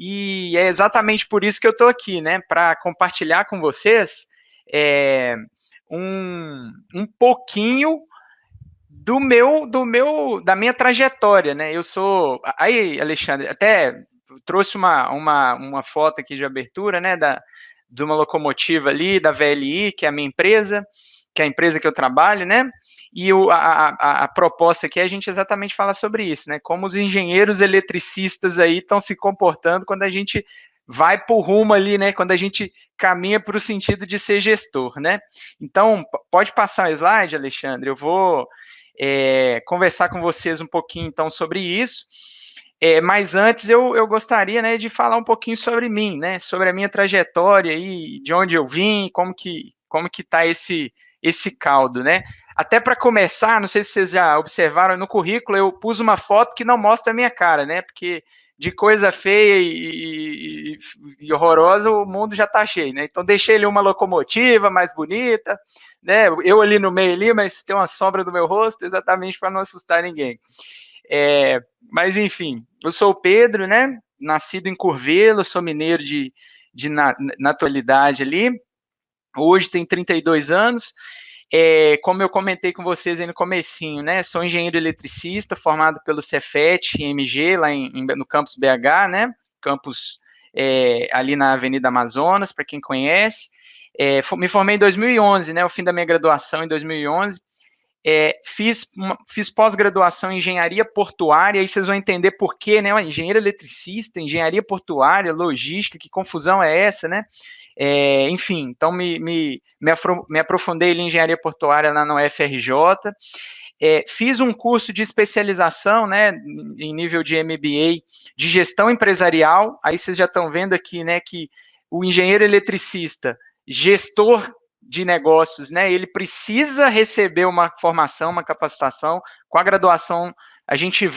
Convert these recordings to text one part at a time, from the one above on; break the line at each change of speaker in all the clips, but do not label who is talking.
e é exatamente por isso que eu estou aqui, né, para compartilhar com vocês um pouquinho da minha trajetória, né? Eu sou. Aí, Alexandre, até trouxe uma foto aqui de abertura, né? De uma locomotiva ali, da VLI, que é a minha empresa, que é a empresa que eu trabalho, né? E a proposta aqui é a gente exatamente falar sobre isso, né? Como os engenheiros eletricistas aí estão se comportando quando a gente vai para o rumo ali, né? Quando a gente caminha para o sentido de ser gestor, né? Então, pode passar o slide, Alexandre. Eu vou conversar com vocês um pouquinho, então, sobre isso. Mas antes eu gostaria, né, de falar um pouquinho sobre mim, né, sobre a minha trajetória e de onde eu vim, como que tá esse caldo, né? Até para começar, não sei se vocês já observaram no currículo, eu pus uma foto que não mostra a minha cara, né? Porque de coisa feia e horrorosa o mundo já está cheio, né? Então deixei ali uma locomotiva mais bonita, né? Eu ali no meio ali, mas tem uma sombra do meu rosto, exatamente para não assustar ninguém. Mas enfim, eu sou o Pedro, né? Nascido em Curvelo, sou mineiro de naturalidade ali. Hoje tenho 32 anos. Como eu comentei com vocês aí no comecinho, né? Sou engenheiro eletricista, formado pelo Cefet, MG, lá no campus BH, né? Campus ali na Avenida Amazonas, para quem conhece. Me formei em 2011, né? O fim da minha graduação em 2011. Fiz pós-graduação em engenharia portuária, aí vocês vão entender por quê, né? Engenheiro eletricista, engenharia portuária, logística, que confusão é essa, né? Enfim, então me aprofundei em engenharia portuária lá no UFRJ. Fiz um curso de especialização, né, em nível de MBA, de gestão empresarial. Aí vocês já estão vendo aqui, né, que o engenheiro eletricista, gestor de negócios, né, ele precisa receber uma formação, uma capacitação. Com a graduação, a gente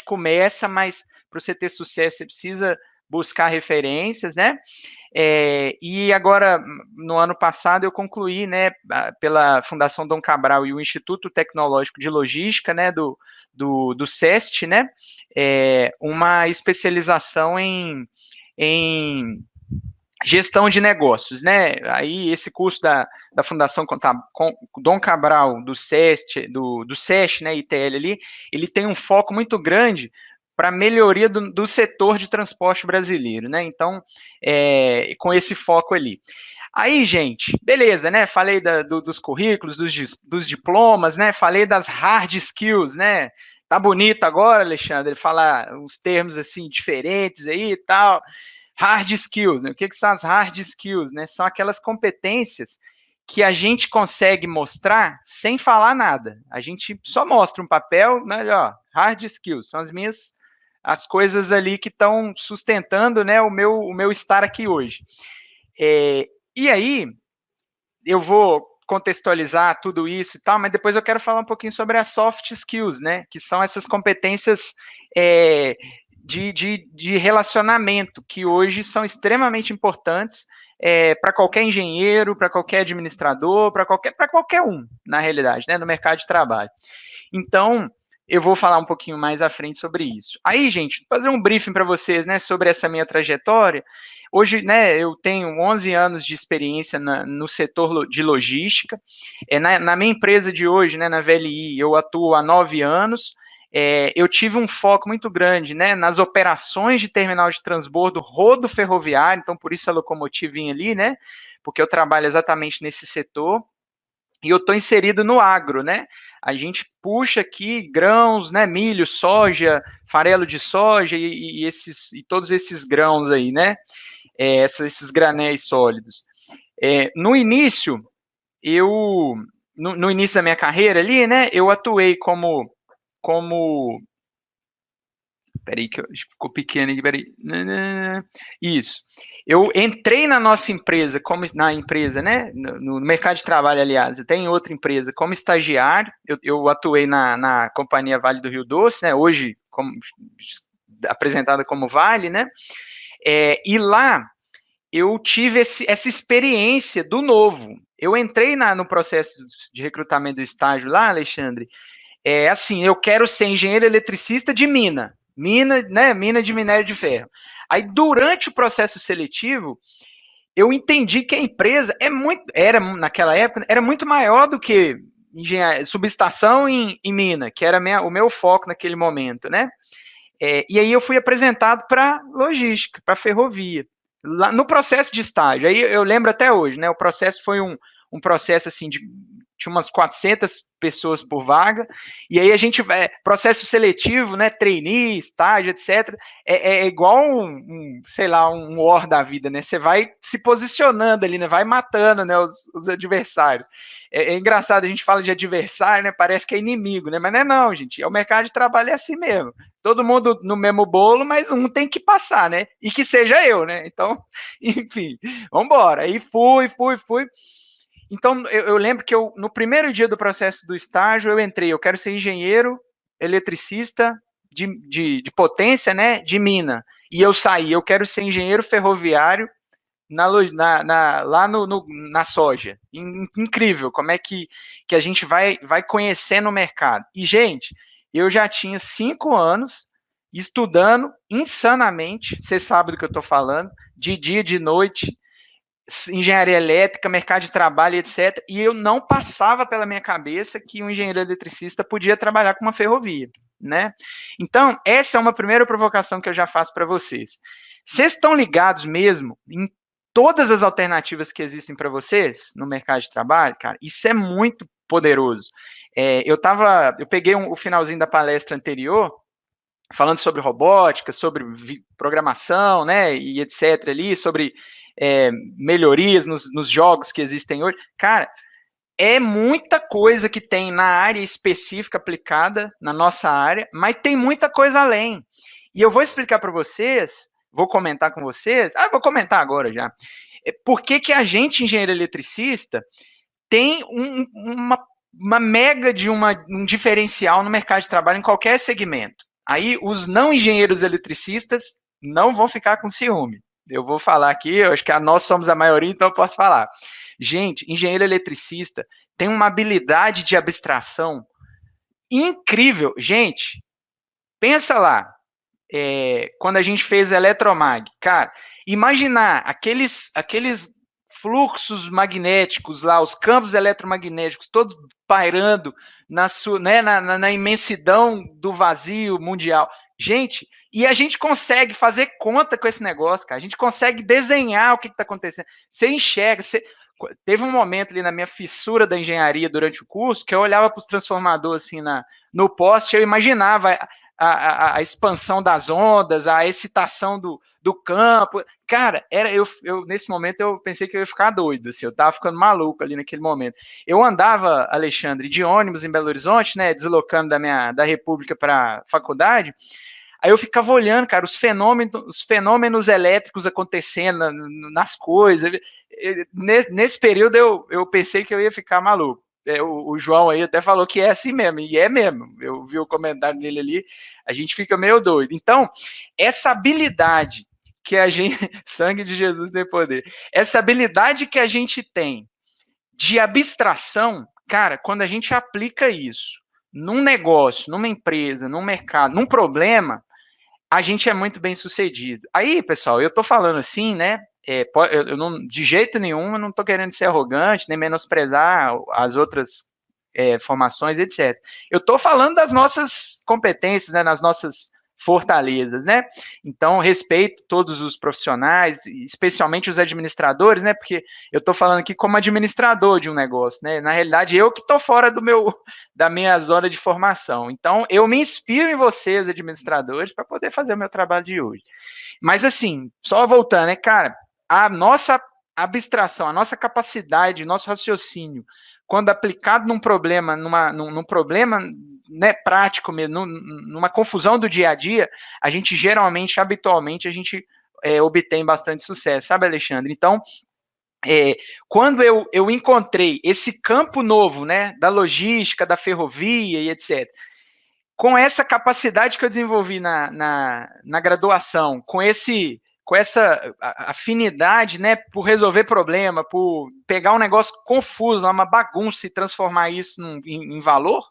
começa, mas para você ter sucesso, você precisa buscar referências, né? E agora, no ano passado, eu concluí, né, pela Fundação Dom Cabral e o Instituto Tecnológico de Logística, né, do SEST, né, uma especialização em gestão de negócios, né? Aí esse curso da Fundação Dom Cabral, do SEST, do SEST, né, ITL ali, ele tem um foco muito grande para a melhoria do setor de transporte brasileiro, né? Então, com esse foco ali. Aí, gente, beleza, né? Falei dos currículos, dos diplomas, né? Falei das hard skills, né? Tá bonito agora, Alexandre, falar uns termos assim diferentes aí e tal. Hard skills, né? O que são as hard skills, né? São aquelas competências que a gente consegue mostrar sem falar nada. A gente só mostra um papel, né? Ó, hard skills, são as coisas ali que estão sustentando, né, o meu estar aqui hoje. E aí, eu vou contextualizar tudo isso e tal, mas depois eu quero falar um pouquinho sobre as soft skills, né, que são essas competências de relacionamento, que hoje são extremamente importantes para qualquer engenheiro, para qualquer administrador, para qualquer um, na realidade, né, no mercado de trabalho. Então, eu vou falar um pouquinho mais à frente sobre isso. Aí, gente, fazer um briefing para vocês, né, sobre essa minha trajetória. Hoje, né, eu tenho 11 anos de experiência no setor de logística. Na minha empresa de hoje, né, na VLI, eu atuo há 9 anos. Eu tive um foco muito grande, né, nas operações de terminal de transbordo rodo ferroviário, então por isso a locomotivinha ali, né, porque eu trabalho exatamente nesse setor. E eu estou inserido no agro, né? A gente puxa aqui grãos, né? Milho, soja, farelo de soja e todos esses grãos aí, né? Esses granéis sólidos. No início, no início da minha carreira ali, né? Eu atuei como peraí, que ficou pequeno aqui, peraí. Isso. Eu entrei na nossa empresa, na empresa, né? No mercado de trabalho, aliás, tem outra empresa, como estagiário. Eu atuei na companhia Vale do Rio Doce, né? Hoje, apresentada como Vale, né? E lá eu tive essa experiência do novo. Eu entrei no processo de recrutamento do estágio lá, Alexandre. Assim, eu quero ser engenheiro eletricista de mina, né? Mina de minério de ferro. Aí, durante o processo seletivo, eu entendi que a empresa naquela época, era muito maior do que subestação em mina, que era o meu foco naquele momento, né? E aí eu fui apresentado para logística, para ferrovia, lá no processo de estágio. Aí eu lembro até hoje, né? O processo foi um processo assim tinha umas 400 pessoas por vaga, e aí a gente processo seletivo, né, trainee, estágio, etc, é igual sei lá, um war da vida, né, você vai se posicionando ali, né, vai matando, né, os adversários. É engraçado, a gente fala de adversário, né, parece que é inimigo, né, mas não é não, gente, o mercado de trabalho é assim mesmo, todo mundo no mesmo bolo, mas um tem que passar, né, e que seja eu, né, então, enfim, vamos embora, aí fui, então, eu lembro que no primeiro dia do processo do estágio, eu entrei, eu quero ser engenheiro, eletricista de potência, né, de mina. E eu saí, eu quero ser engenheiro ferroviário lá na soja. Incrível, como é que a gente vai conhecendo o mercado. E, gente, eu já tinha 5 anos estudando insanamente, você sabe do que eu estou falando, de dia, de noite, engenharia elétrica, mercado de trabalho, etc. E eu não passava pela minha cabeça que um engenheiro eletricista podia trabalhar com uma ferrovia, né? Então, essa é uma primeira provocação que eu já faço para vocês. Vocês estão ligados mesmo em todas as alternativas que existem para vocês no mercado de trabalho, cara? Isso é muito poderoso. Eu peguei o finalzinho da palestra anterior, falando sobre robótica, sobre programação, né, e etc. ali, sobre melhorias nos jogos que existem hoje. Cara, é muita coisa que tem na área específica aplicada na nossa área, mas tem muita coisa além. E eu vou explicar para vocês, vou comentar com vocês, vou comentar agora já. Por que a gente, engenheiro eletricista, tem uma mega de um diferencial no mercado de trabalho em qualquer segmento. Aí os não engenheiros eletricistas não vão ficar com ciúme. Eu vou falar aqui, eu acho que nós somos a maioria, então eu posso falar. Gente, engenheiro eletricista tem uma habilidade de abstração incrível. Gente, pensa lá, quando a gente fez Eletromag, cara, imaginar aqueles fluxos magnéticos lá, os campos eletromagnéticos, todos pairando na imensidão do vazio mundial. Gente, e a gente consegue fazer conta com esse negócio, cara. A gente consegue desenhar o que está acontecendo. Você enxerga, teve um momento ali na minha fissura da engenharia durante o curso que eu olhava para os transformadores assim no poste, eu imaginava a expansão das ondas, a excitação do campo. Cara, nesse momento eu pensei que eu ia ficar doido, assim, eu tava ficando maluco ali naquele momento. Eu andava, Alexandre, de ônibus em Belo Horizonte, né, deslocando da República para a faculdade. Aí eu ficava olhando, cara, os fenômenos elétricos acontecendo nas coisas. Nesse período eu pensei que eu ia ficar maluco. O João aí até falou que é assim mesmo, e é mesmo. Eu vi o comentário dele ali, a gente fica meio doido. Então, essa habilidade que a gente. Sangue de Jesus tem poder. Essa habilidade que a gente tem de abstração, cara, quando a gente aplica isso num negócio, numa empresa, num mercado, num problema, a gente é muito bem sucedido. Aí, pessoal, eu tô falando assim, né? Eu não, de jeito nenhum, eu não tô querendo ser arrogante, nem menosprezar as outras formações, etc. Eu tô falando das nossas competências, né? Nas nossas fortalezas, né? Então, respeito todos os profissionais, especialmente os administradores, né? Porque eu tô falando aqui como administrador de um negócio, né? Na realidade, eu que tô fora da minha zona de formação. Então, eu me inspiro em vocês, administradores, para poder fazer o meu trabalho de hoje. Mas, assim, só voltando, né, cara, a nossa abstração, a nossa capacidade, nosso raciocínio, quando aplicado num problema, num problema, né, prático mesmo, numa confusão do dia a dia, a gente geralmente, habitualmente, a gente obtém bastante sucesso, sabe, Alexandre? Então, quando eu encontrei esse campo novo, né, da logística, da ferrovia e etc., com essa capacidade que eu desenvolvi na graduação, com essa afinidade, né, por resolver problema, por pegar um negócio confuso, uma bagunça e transformar isso em valor,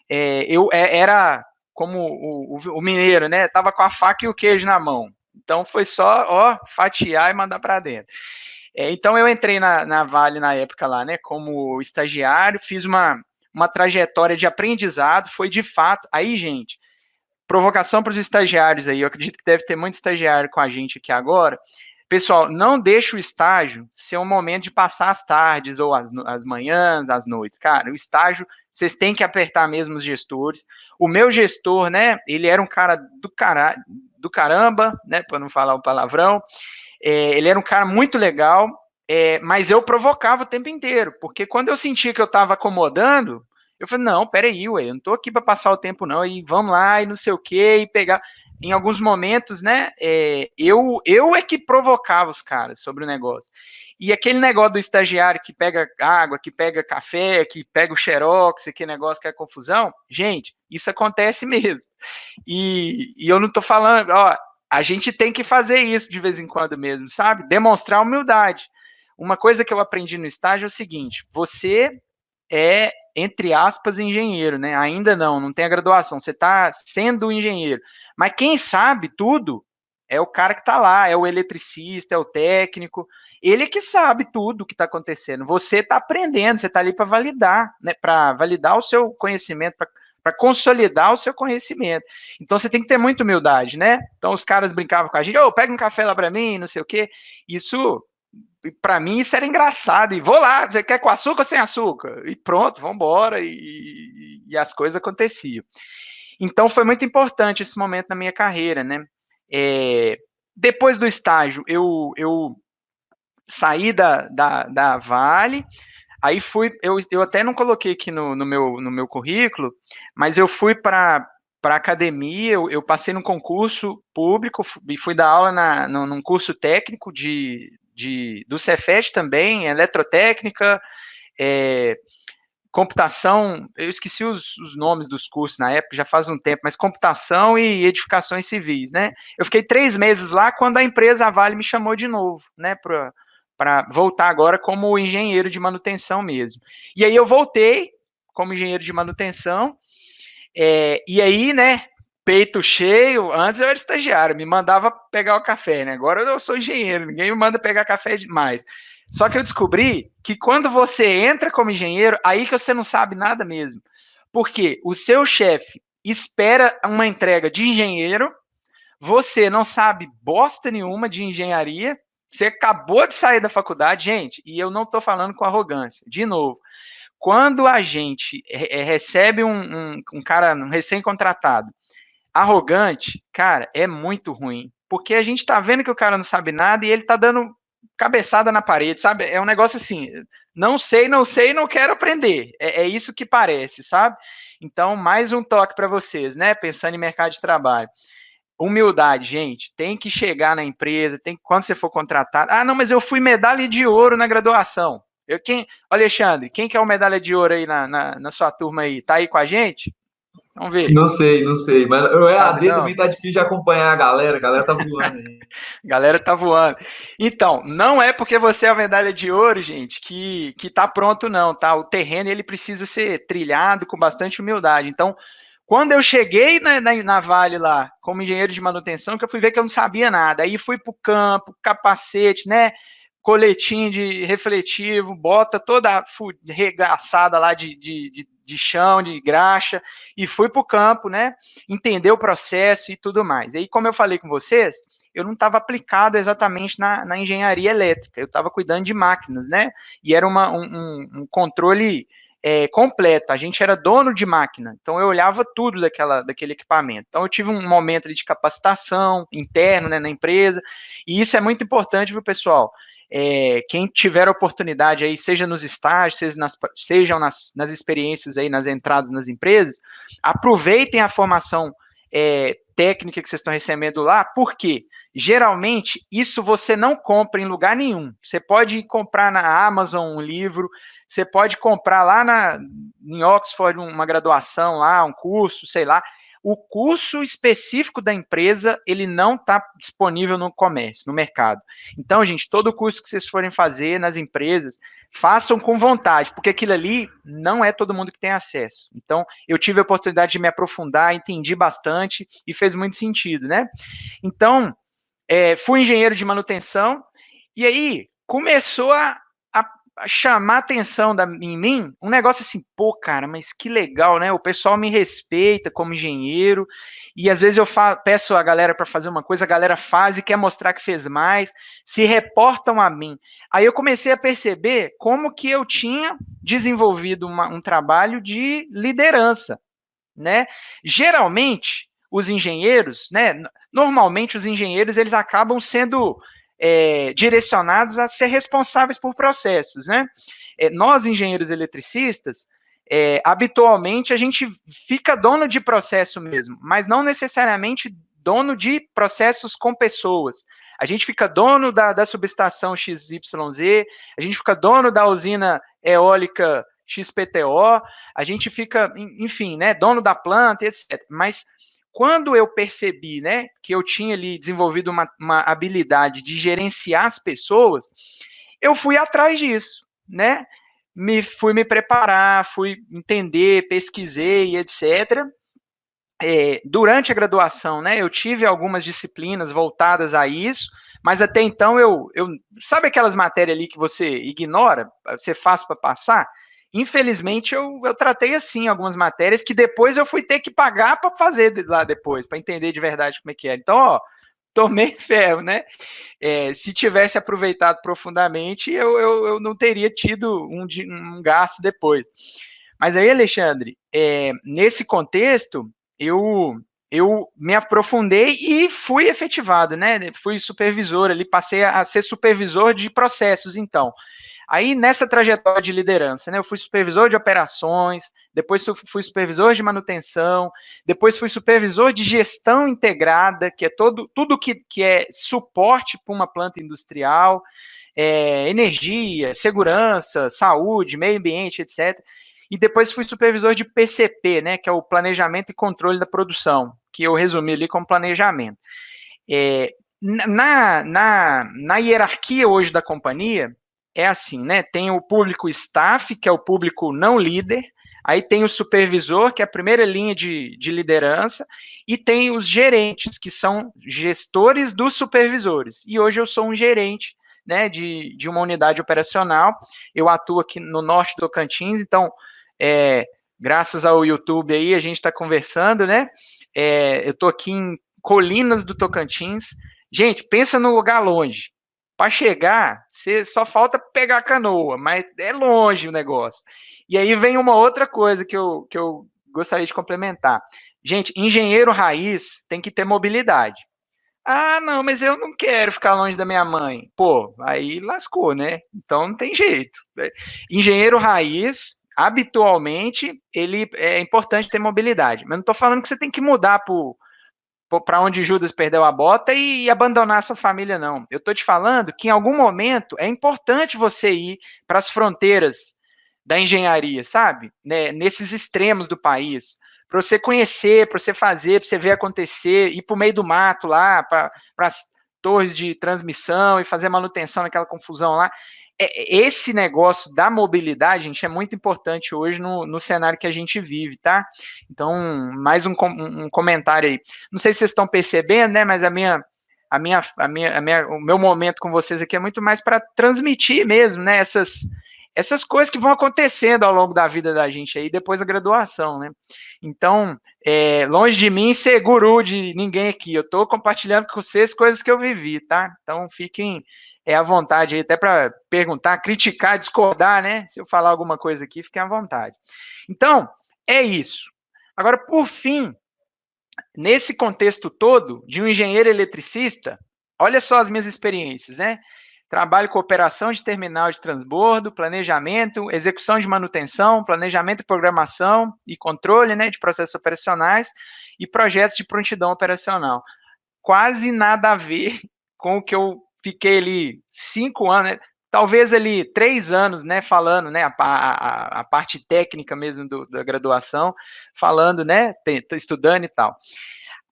eu era como o mineiro, né, tava com a faca e o queijo na mão. Então foi só, ó, fatiar e mandar para dentro. Então eu entrei na Vale na época lá, né, como estagiário, fiz uma trajetória de aprendizado, foi de fato, aí, gente, provocação para os estagiários aí, eu acredito que deve ter muito estagiário com a gente aqui agora. Pessoal, não deixe o estágio ser um momento de passar as tardes, ou as manhãs, as noites. Cara, o estágio, vocês têm que apertar mesmo os gestores. O meu gestor, né, ele era um cara do caramba, né, para não falar o palavrão, ele era um cara muito legal, mas eu provocava o tempo inteiro, porque quando eu sentia que eu estava acomodando, eu falei, não, peraí, ué, eu não tô aqui para passar o tempo não, e vamos lá, e não sei o quê, e pegar... Em alguns momentos, né, eu é que provocava os caras sobre o negócio. E aquele negócio do estagiário que pega água, que pega café, que pega o xerox, aquele negócio que é confusão, gente, isso acontece mesmo. E eu não tô falando, ó, a gente tem que fazer isso de vez em quando mesmo, sabe? Demonstrar humildade. Uma coisa que eu aprendi no estágio é o seguinte: você é, entre aspas, engenheiro, né? Ainda não tem a graduação, você está sendo um engenheiro. Mas quem sabe tudo é o cara que está lá, é o eletricista, é o técnico. Ele que sabe tudo o que está acontecendo. Você está aprendendo, você está ali para validar, né? Para validar o seu conhecimento, para consolidar o seu conhecimento. Então você tem que ter muita humildade, né? Então os caras brincavam com a gente, pega um café lá para mim, não sei o quê. Isso, para mim, isso era engraçado. E vou lá, você quer com açúcar ou sem açúcar? E pronto, vamos embora. E as coisas aconteciam. Então foi muito importante esse momento na minha carreira, né? Depois do estágio, eu saí da Vale. Aí eu até não coloquei aqui no meu currículo, mas eu fui para academia, eu passei num concurso público e fui dar aula num curso técnico do Cefet também, eletrotécnica, é, computação, eu esqueci os nomes dos cursos na época, já faz um tempo, mas computação e edificações civis, né? Eu fiquei 3 meses lá quando a empresa Vale me chamou de novo, né, para voltar agora como engenheiro de manutenção mesmo. E aí eu voltei como engenheiro de manutenção, e aí, né, peito cheio, antes eu era estagiário, me mandava pegar o café, né? Agora eu sou engenheiro, ninguém me manda pegar café demais. Só que eu descobri que quando você entra como engenheiro, aí que você não sabe nada mesmo. Porque o seu chefe espera uma entrega de engenheiro, você não sabe bosta nenhuma de engenharia, você acabou de sair da faculdade, gente, e eu não estou falando com arrogância. De novo, quando a gente recebe um cara, um recém-contratado, arrogante, cara, é muito ruim. Porque a gente tá vendo que o cara não sabe nada e ele tá dando cabeçada na parede, sabe? É um negócio assim, não sei, não quero aprender. É isso que parece, sabe? Então, mais um toque para vocês, né? Pensando em mercado de trabalho. Humildade, gente, tem que chegar na empresa, quando você for contratado. Ah, não, mas eu fui medalha de ouro na graduação. Alexandre, quem que é o medalha de ouro aí na sua turma aí? Tá aí com a gente? Vamos ver.
Não sei, não sei. Mas o
Sabe
EAD
não?
também tá difícil de acompanhar a galera tá voando aí.
A galera tá voando. Então, não é porque você é a medalha de ouro, gente, que tá pronto, não, tá? O terreno, ele precisa ser trilhado com bastante humildade. Então, quando eu cheguei na Vale lá, como engenheiro de manutenção, que eu fui ver que eu não sabia nada. Aí fui pro campo, capacete, né? Coletinho de refletivo, bota toda regaçada lá de chão, de graxa, e fui pro campo, né? Entender o processo e tudo mais. E aí, como eu falei com vocês, eu não estava aplicado exatamente na engenharia elétrica, eu estava cuidando de máquinas, né? E era um controle completo, a gente era dono de máquina, então eu olhava tudo daquele equipamento. Então eu tive um momento de capacitação interno, né, na empresa, e isso é muito importante para o pessoal. Quem tiver oportunidade aí, seja nos estágios, sejam nas experiências aí, nas entradas nas empresas, aproveitem a formação técnica que vocês estão recebendo lá, porque geralmente isso você não compra em lugar nenhum. Você pode comprar na Amazon um livro, você pode comprar lá em Oxford uma graduação lá, um curso, sei lá. O curso específico da empresa, ele não está disponível no comércio, no mercado. Então, gente, todo curso que vocês forem fazer nas empresas, façam com vontade, porque aquilo ali não é todo mundo que tem acesso. Então, eu tive a oportunidade de me aprofundar, entendi bastante e fez muito sentido, né? Então, Fui engenheiro de manutenção, e aí começou a chamar atenção em mim um negócio assim, pô, cara, mas que legal, né? O pessoal me respeita como engenheiro, e às vezes eu peço a galera para fazer uma coisa, a galera faz e quer mostrar que fez mais, se reportam a mim. Aí eu comecei a perceber como que eu tinha desenvolvido um trabalho de liderança, né? Geralmente, os engenheiros, né? Normalmente os engenheiros eles acabam sendo direcionados a ser responsáveis por processos, né? Nós engenheiros eletricistas, habitualmente a gente fica dono de processo mesmo, mas não necessariamente dono de processos com pessoas. A gente fica dono da subestação XYZ, a gente fica dono da usina eólica XPTO, a gente fica, enfim, né, dono da planta, etc. Mas quando eu percebi, né, que eu tinha ali desenvolvido uma habilidade de gerenciar as pessoas, eu fui atrás disso, né? Fui me preparar, fui entender, pesquisei, etc. Durante a graduação, né, eu tive algumas disciplinas voltadas a isso, mas até então sabe aquelas matérias ali que você ignora, você faz para passar? Infelizmente eu tratei assim algumas matérias que depois eu fui ter que pagar para fazer lá depois, para entender de verdade como é que é. Então, ó, tomei ferro, né? Se tivesse aproveitado profundamente, eu não teria tido um gasto depois. Mas aí, Alexandre, nesse contexto, eu me aprofundei e fui efetivado, né? Fui supervisor ali, passei a ser supervisor de processos, então. Aí, nessa trajetória de liderança, né, eu fui supervisor de operações, depois fui supervisor de manutenção, depois fui supervisor de gestão integrada, que é tudo que é suporte para uma planta industrial, energia, segurança, saúde, meio ambiente, etc. E depois fui supervisor de PCP, né, que é o planejamento e controle da produção, que eu resumi ali como planejamento. Na hierarquia hoje da companhia, é assim, né? Tem o público staff, que é o público não líder, aí tem o supervisor, que é a primeira linha de liderança, e tem os gerentes, que são gestores dos supervisores. E hoje eu sou um gerente, né, de uma unidade operacional, eu atuo aqui no norte do Tocantins, então, graças ao YouTube aí, a gente está conversando, né? Eu estou aqui em Colinas do Tocantins. Gente, pensa num lugar longe. Para chegar, você só falta pegar a canoa, mas é longe o negócio. E aí vem uma outra coisa que eu gostaria de complementar. Gente, engenheiro raiz tem que ter mobilidade. Ah, não, mas eu não quero ficar longe da minha mãe. Pô, aí lascou, né? Então não tem jeito. Engenheiro raiz, habitualmente, ele é importante ter mobilidade. Mas não estou falando que você tem que mudar para onde Judas perdeu a bota e abandonar a sua família, não. Eu estou te falando que em algum momento é importante você ir para as fronteiras da engenharia, sabe? Né? Nesses extremos do país. Para você conhecer, para você fazer, para você ver acontecer, ir para o meio do mato lá, para as torres de transmissão e fazer manutenção naquela confusão lá. Esse negócio da mobilidade, gente, é muito importante hoje no cenário que a gente vive, tá? Então, mais um comentário aí. Não sei se vocês estão percebendo, né? Mas o meu momento com vocês aqui é muito mais para transmitir mesmo, né? Essas coisas que vão acontecendo ao longo da vida da gente aí depois da graduação, né? Então, longe de mim ser guru de ninguém aqui. Eu estou compartilhando com vocês coisas que eu vivi, tá? Então, fiquem à vontade aí, até para perguntar, criticar, discordar, né? Se eu falar alguma coisa aqui, fiquem à vontade. Então, é isso. Agora, por fim, nesse contexto todo de um engenheiro eletricista, olha só as minhas experiências, né? Trabalho com operação de terminal de transbordo, planejamento, execução de manutenção, planejamento e programação e controle, né, de processos operacionais e projetos de prontidão operacional. Quase nada a ver com o que eu fiquei ali 5 anos, né? Talvez ali 3 anos, né, falando, né, a parte técnica mesmo da graduação, falando, né, estudando e tal.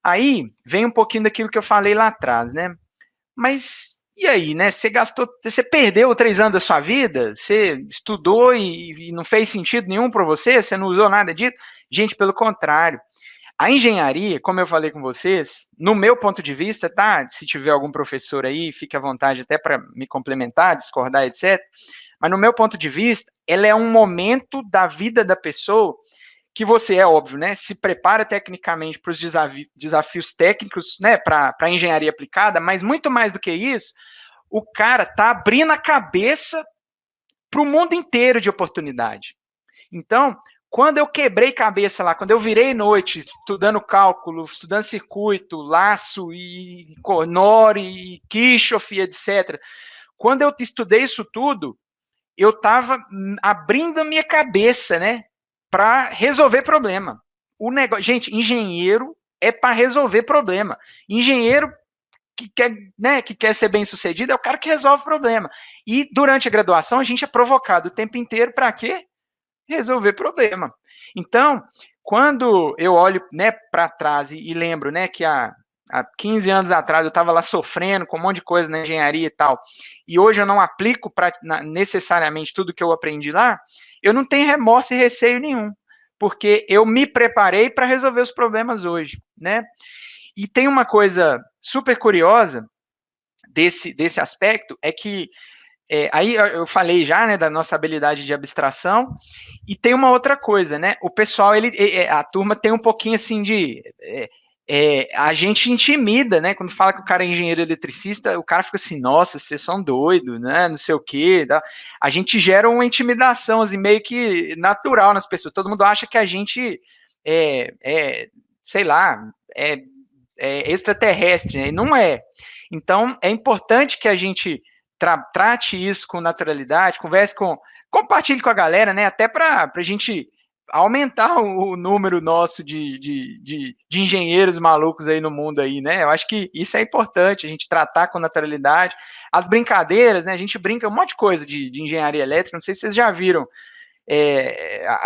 Aí vem um pouquinho daquilo que eu falei lá atrás, né? Mas e aí, né? Você perdeu 3 anos da sua vida? Você estudou e não fez sentido nenhum para você? Você não usou nada disso? Gente, pelo contrário. A engenharia, como eu falei com vocês, no meu ponto de vista, tá? Se tiver algum professor aí, fique à vontade até para me complementar, discordar, etc. Mas no meu ponto de vista, ela é um momento da vida da pessoa que você, é óbvio, né, se prepara tecnicamente para os desafios técnicos, né, para a engenharia aplicada, mas muito mais do que isso, o cara tá abrindo a cabeça para o mundo inteiro de oportunidade. Então, quando eu quebrei cabeça lá, quando eu virei noite estudando cálculo, estudando circuito, laço e Nori, e Kirchhoff, etc. Quando eu estudei isso tudo, eu estava abrindo a minha cabeça, né, para resolver problema. O negócio, gente, engenheiro é para resolver problema. Engenheiro que quer, né, que quer ser bem sucedido é o cara que resolve problema. E durante a graduação a gente é provocado o tempo inteiro para quê? Resolver problema. Então, quando eu olho, né, para trás e lembro, né, que há 15 anos atrás eu estava lá sofrendo com um monte de coisa na engenharia e tal, e hoje eu não aplico necessariamente tudo que eu aprendi lá, eu não tenho remorso e receio nenhum, porque eu me preparei para resolver os problemas hoje, né? E tem uma coisa super curiosa desse aspecto, é que aí eu falei já, né, da nossa habilidade de abstração, e tem uma outra coisa, né? O pessoal, a turma tem um pouquinho assim de. A gente intimida, né? Quando fala que o cara é engenheiro eletricista, o cara fica assim, nossa, vocês são doidos, né? Não sei o quê. Tá? A gente gera uma intimidação, assim, meio que natural nas pessoas. Todo mundo acha que a gente sei lá, é extraterrestre, né? E não é. Então, é importante que a gente trate isso com naturalidade, compartilhe com a galera, né? Até para a gente aumentar o número nosso de engenheiros malucos aí no mundo aí, né? Eu acho que isso é importante, a gente tratar com naturalidade. As brincadeiras, né? A gente brinca um monte de coisa de engenharia elétrica, não sei se vocês já viram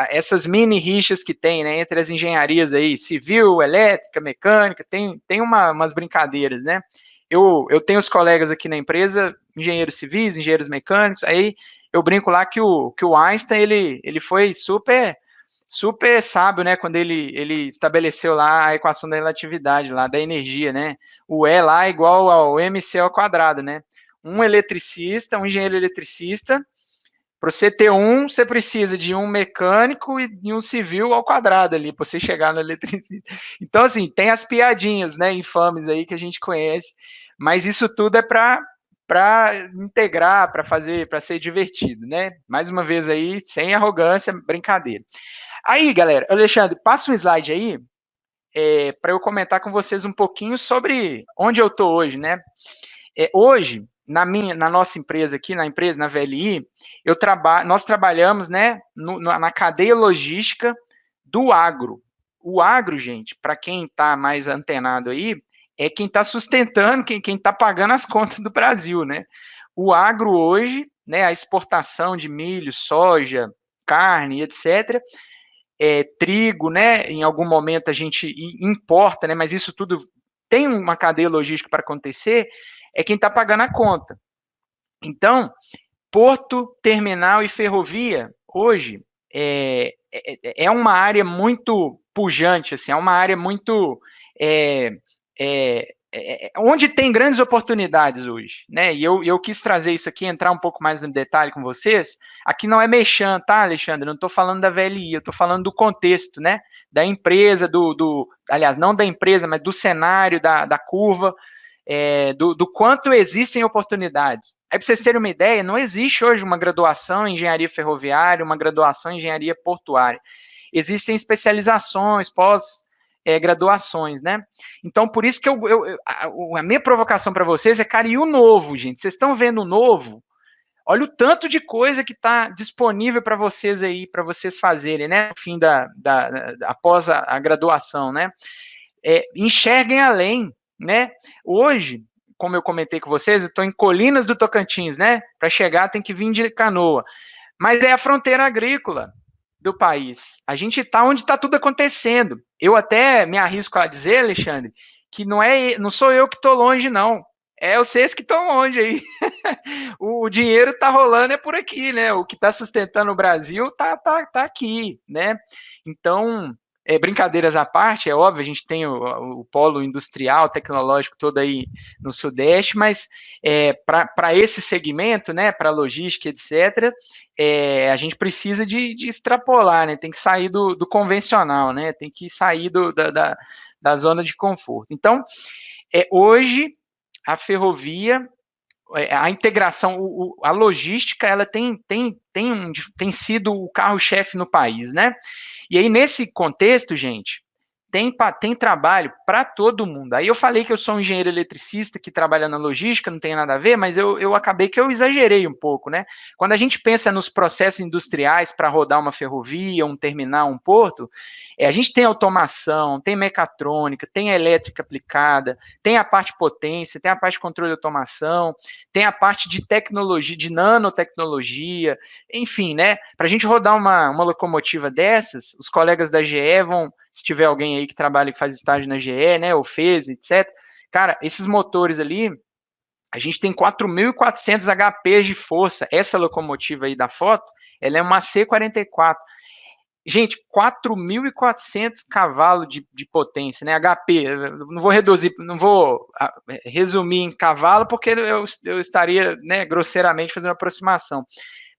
essas mini rixas que tem, né, entre as engenharias aí, civil, elétrica, mecânica, tem umas brincadeiras, né? Eu tenho os colegas aqui na empresa, engenheiros civis, engenheiros mecânicos, aí eu brinco lá que o Einstein, ele foi super sábio, né, quando ele estabeleceu lá a equação da relatividade, lá da energia, né? O E lá é igual ao mc ao quadrado, né? Um eletricista, um engenheiro eletricista, para você ter você precisa de um mecânico e de um civil ao quadrado ali, para você chegar no eletricista. Então, assim, tem as piadinhas, né, infames aí que a gente conhece, mas isso tudo é para integrar, para fazer, para ser divertido, né? Mais uma vez aí, sem arrogância, brincadeira. Aí, galera, Alexandre, passa um slide aí, para eu comentar com vocês um pouquinho sobre onde eu estou hoje, né? Hoje, na nossa empresa aqui, na VLI, nós trabalhamos, né, na cadeia logística do agro. O agro, gente, para quem está mais antenado aí, é quem está sustentando, quem está pagando as contas do Brasil, né? O agro hoje, né, a exportação de milho, soja, carne, etc., trigo, né? Em algum momento a gente importa, né? Mas isso tudo tem uma cadeia logística para acontecer, é quem está pagando a conta. Então, porto, terminal e ferrovia, hoje, é uma área muito pujante, assim, é uma área muito... onde tem grandes oportunidades hoje, né? E eu quis trazer isso aqui, entrar um pouco mais no detalhe com vocês. Aqui não é mexendo, tá, Alexandre? Não estou falando da VLI, eu estou falando do contexto, né? Da empresa, aliás, não da empresa, mas do cenário, da curva, do quanto existem oportunidades. Aí, para vocês terem uma ideia, não existe hoje uma graduação em engenharia ferroviária, uma graduação em engenharia portuária. Existem especializações, graduações, né? Então, por isso que a minha provocação para vocês é, cara, e o novo, gente? Vocês estão vendo o novo? Olha o tanto de coisa que está disponível para vocês aí, para vocês fazerem, né? No fim após a graduação, né? Enxerguem além, né? Hoje, como eu comentei com vocês, eu estou em Colinas do Tocantins, né? Para chegar tem que vir de canoa. Mas é a fronteira agrícola do país. A gente está onde está tudo acontecendo. Eu até me arrisco a dizer, Alexandre, que não sou eu que estou longe, não. É vocês que estão longe aí. O dinheiro está rolando por aqui, né? O que está sustentando o Brasil tá aqui, né? Então, brincadeiras à parte, é óbvio, a gente tem o polo industrial, tecnológico todo aí no Sudeste, mas para esse segmento, né, para logística, etc., a gente precisa de extrapolar, né, tem que sair do convencional, né, tem que sair da zona de conforto. Então, hoje, a ferrovia, a integração, a logística, ela tem sido o carro-chefe no país, né? E aí, nesse contexto, gente, tem trabalho para todo mundo. Aí eu falei que eu sou um engenheiro eletricista que trabalha na logística, não tem nada a ver, mas eu acabei que eu exagerei um pouco, né? Quando a gente pensa nos processos industriais para rodar uma ferrovia, um terminal, um porto, a gente tem automação, tem mecatrônica, tem elétrica aplicada, tem a parte potência, tem a parte de controle de automação, tem a parte de tecnologia, de nanotecnologia, enfim, né? Para a gente rodar uma locomotiva dessas, os colegas da GE vão, se tiver alguém aí que trabalha, que faz estágio na GE, né, ou fez, etc. Cara, esses motores ali, a gente tem 4.400 HPs de força. Essa locomotiva aí da foto, ela é uma C44. Gente, 4.400 cavalos de potência, né? HP, não vou reduzir, não vou resumir em cavalo, porque eu estaria, né, grosseiramente fazendo uma aproximação.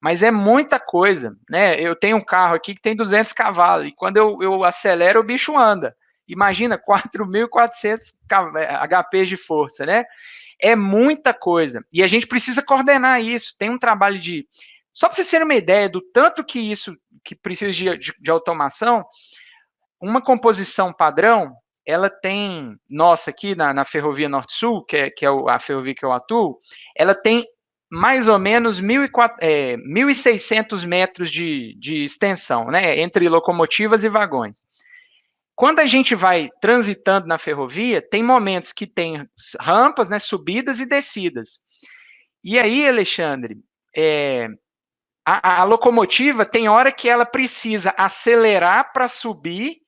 Mas é muita coisa, né? Eu tenho um carro aqui que tem 200 cavalos, e quando eu acelero, o bicho anda. Imagina, 4.400 HPs de força, né? É muita coisa. E a gente precisa coordenar isso. Tem um trabalho de... Só para vocês terem uma ideia do tanto que isso que precisa de automação, uma composição padrão, ela tem... Nossa, aqui na Ferrovia Norte-Sul, que é a ferrovia que eu atuo, ela tem mais ou menos 1.600 metros de extensão, né, entre locomotivas e vagões. Quando a gente vai transitando na ferrovia, tem momentos que tem rampas, né, subidas e descidas. E aí, Alexandre, a locomotiva tem hora que ela precisa acelerar para subir,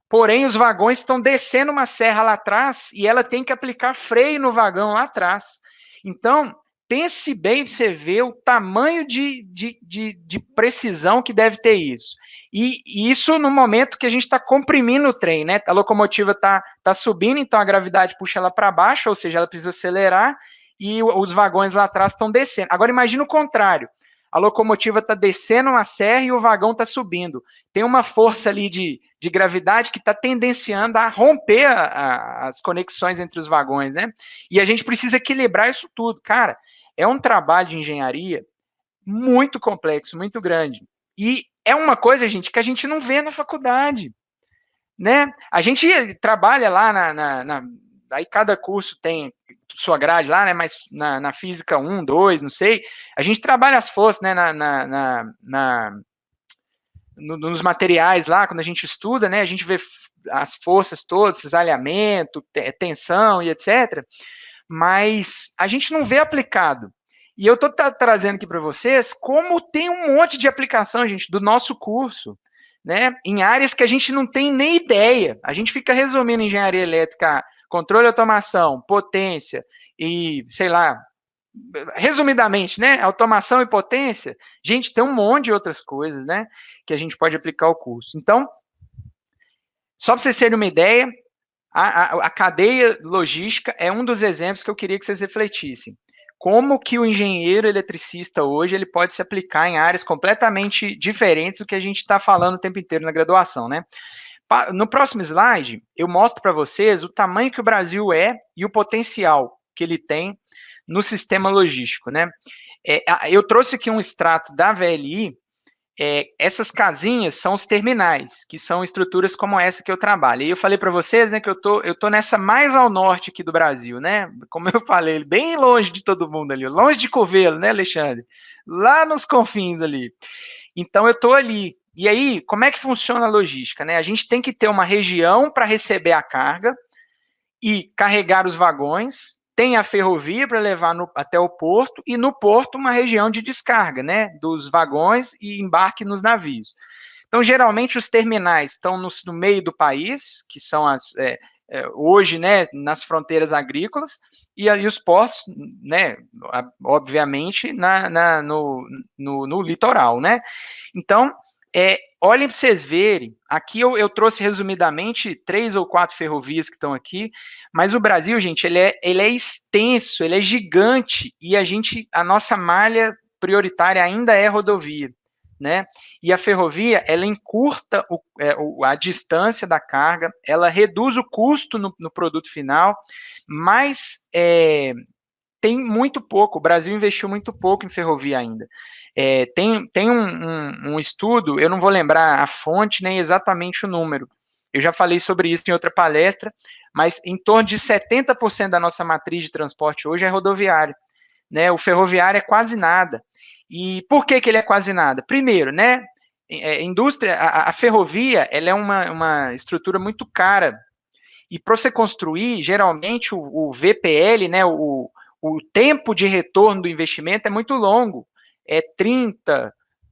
porém os vagões estão descendo uma serra lá atrás e ela tem que aplicar freio no vagão lá atrás. Então, pense bem para você ver o tamanho de precisão que deve ter isso. E isso no momento que a gente está comprimindo o trem, né? A locomotiva está subindo, então a gravidade puxa ela para baixo, ou seja, ela precisa acelerar, e os vagões lá atrás estão descendo. Agora imagina o contrário. A locomotiva está descendo uma serra e o vagão está subindo. Tem uma força ali de gravidade que está tendenciando a romper as conexões entre os vagões, né? E a gente precisa equilibrar isso tudo. Cara, é um trabalho de engenharia muito complexo, muito grande. E é uma coisa, gente, que a gente não vê na faculdade, né? A gente trabalha lá aí cada curso tem sua grade lá, né? Mas na física 1, 2, não sei, a gente trabalha as forças, né? Nos materiais lá, quando a gente estuda, né? A gente vê as forças todas, cisalhamento, tensão e etc. Mas a gente não vê aplicado. E eu estou trazendo aqui para vocês como tem um monte de aplicação, gente, do nosso curso, né? Em áreas que a gente não tem nem ideia. A gente fica resumindo engenharia elétrica, controle de automação, potência e, sei lá, resumidamente, né? Automação e potência. Gente, tem um monte de outras coisas, né? Que a gente pode aplicar ao curso. Então, só para vocês terem uma ideia, a cadeia logística é um dos exemplos que eu queria que vocês refletissem. Como que o engenheiro eletricista hoje ele pode se aplicar em áreas completamente diferentes do que a gente está falando o tempo inteiro na graduação, né? No próximo slide, eu mostro para vocês o tamanho que o Brasil é e o potencial que ele tem no sistema logístico, né? Eu trouxe aqui um extrato da VLI. Essas casinhas são os terminais, que são estruturas como essa que eu trabalho. E eu falei para vocês, né, que eu tô nessa mais ao norte aqui do Brasil, né? Como eu falei, bem longe de todo mundo ali, longe de Covelo, né, Alexandre? Lá nos confins ali. Então eu tô ali. E aí, como é que funciona a logística, né? A gente tem que ter uma região para receber a carga e carregar os vagões, tem a ferrovia para levar até o porto, e no porto uma região de descarga, né, dos vagões e embarque nos navios. Então, geralmente, os terminais estão no meio do país, que são hoje, né, nas fronteiras agrícolas, e aí os portos, né, obviamente, no litoral, né. Então, Olhem para vocês verem, aqui eu trouxe resumidamente 3 ou 4 ferrovias que estão aqui, mas o Brasil, gente, ele é extenso, ele é gigante, e a nossa malha prioritária ainda é rodovia, né? E a ferrovia, ela encurta a distância da carga, ela reduz o custo no produto final, mas tem muito pouco, o Brasil investiu muito pouco em ferrovia ainda. Tem um estudo, eu não vou lembrar a fonte nem exatamente o número, eu já falei sobre isso em outra palestra, mas em torno de 70% da nossa matriz de transporte hoje é rodoviária, né? O ferroviário é quase nada. E por que ele é quase nada? Primeiro, né? A ferrovia, ela é uma estrutura muito cara, e para você construir, geralmente o VPL, né, o tempo de retorno do investimento é muito longo, é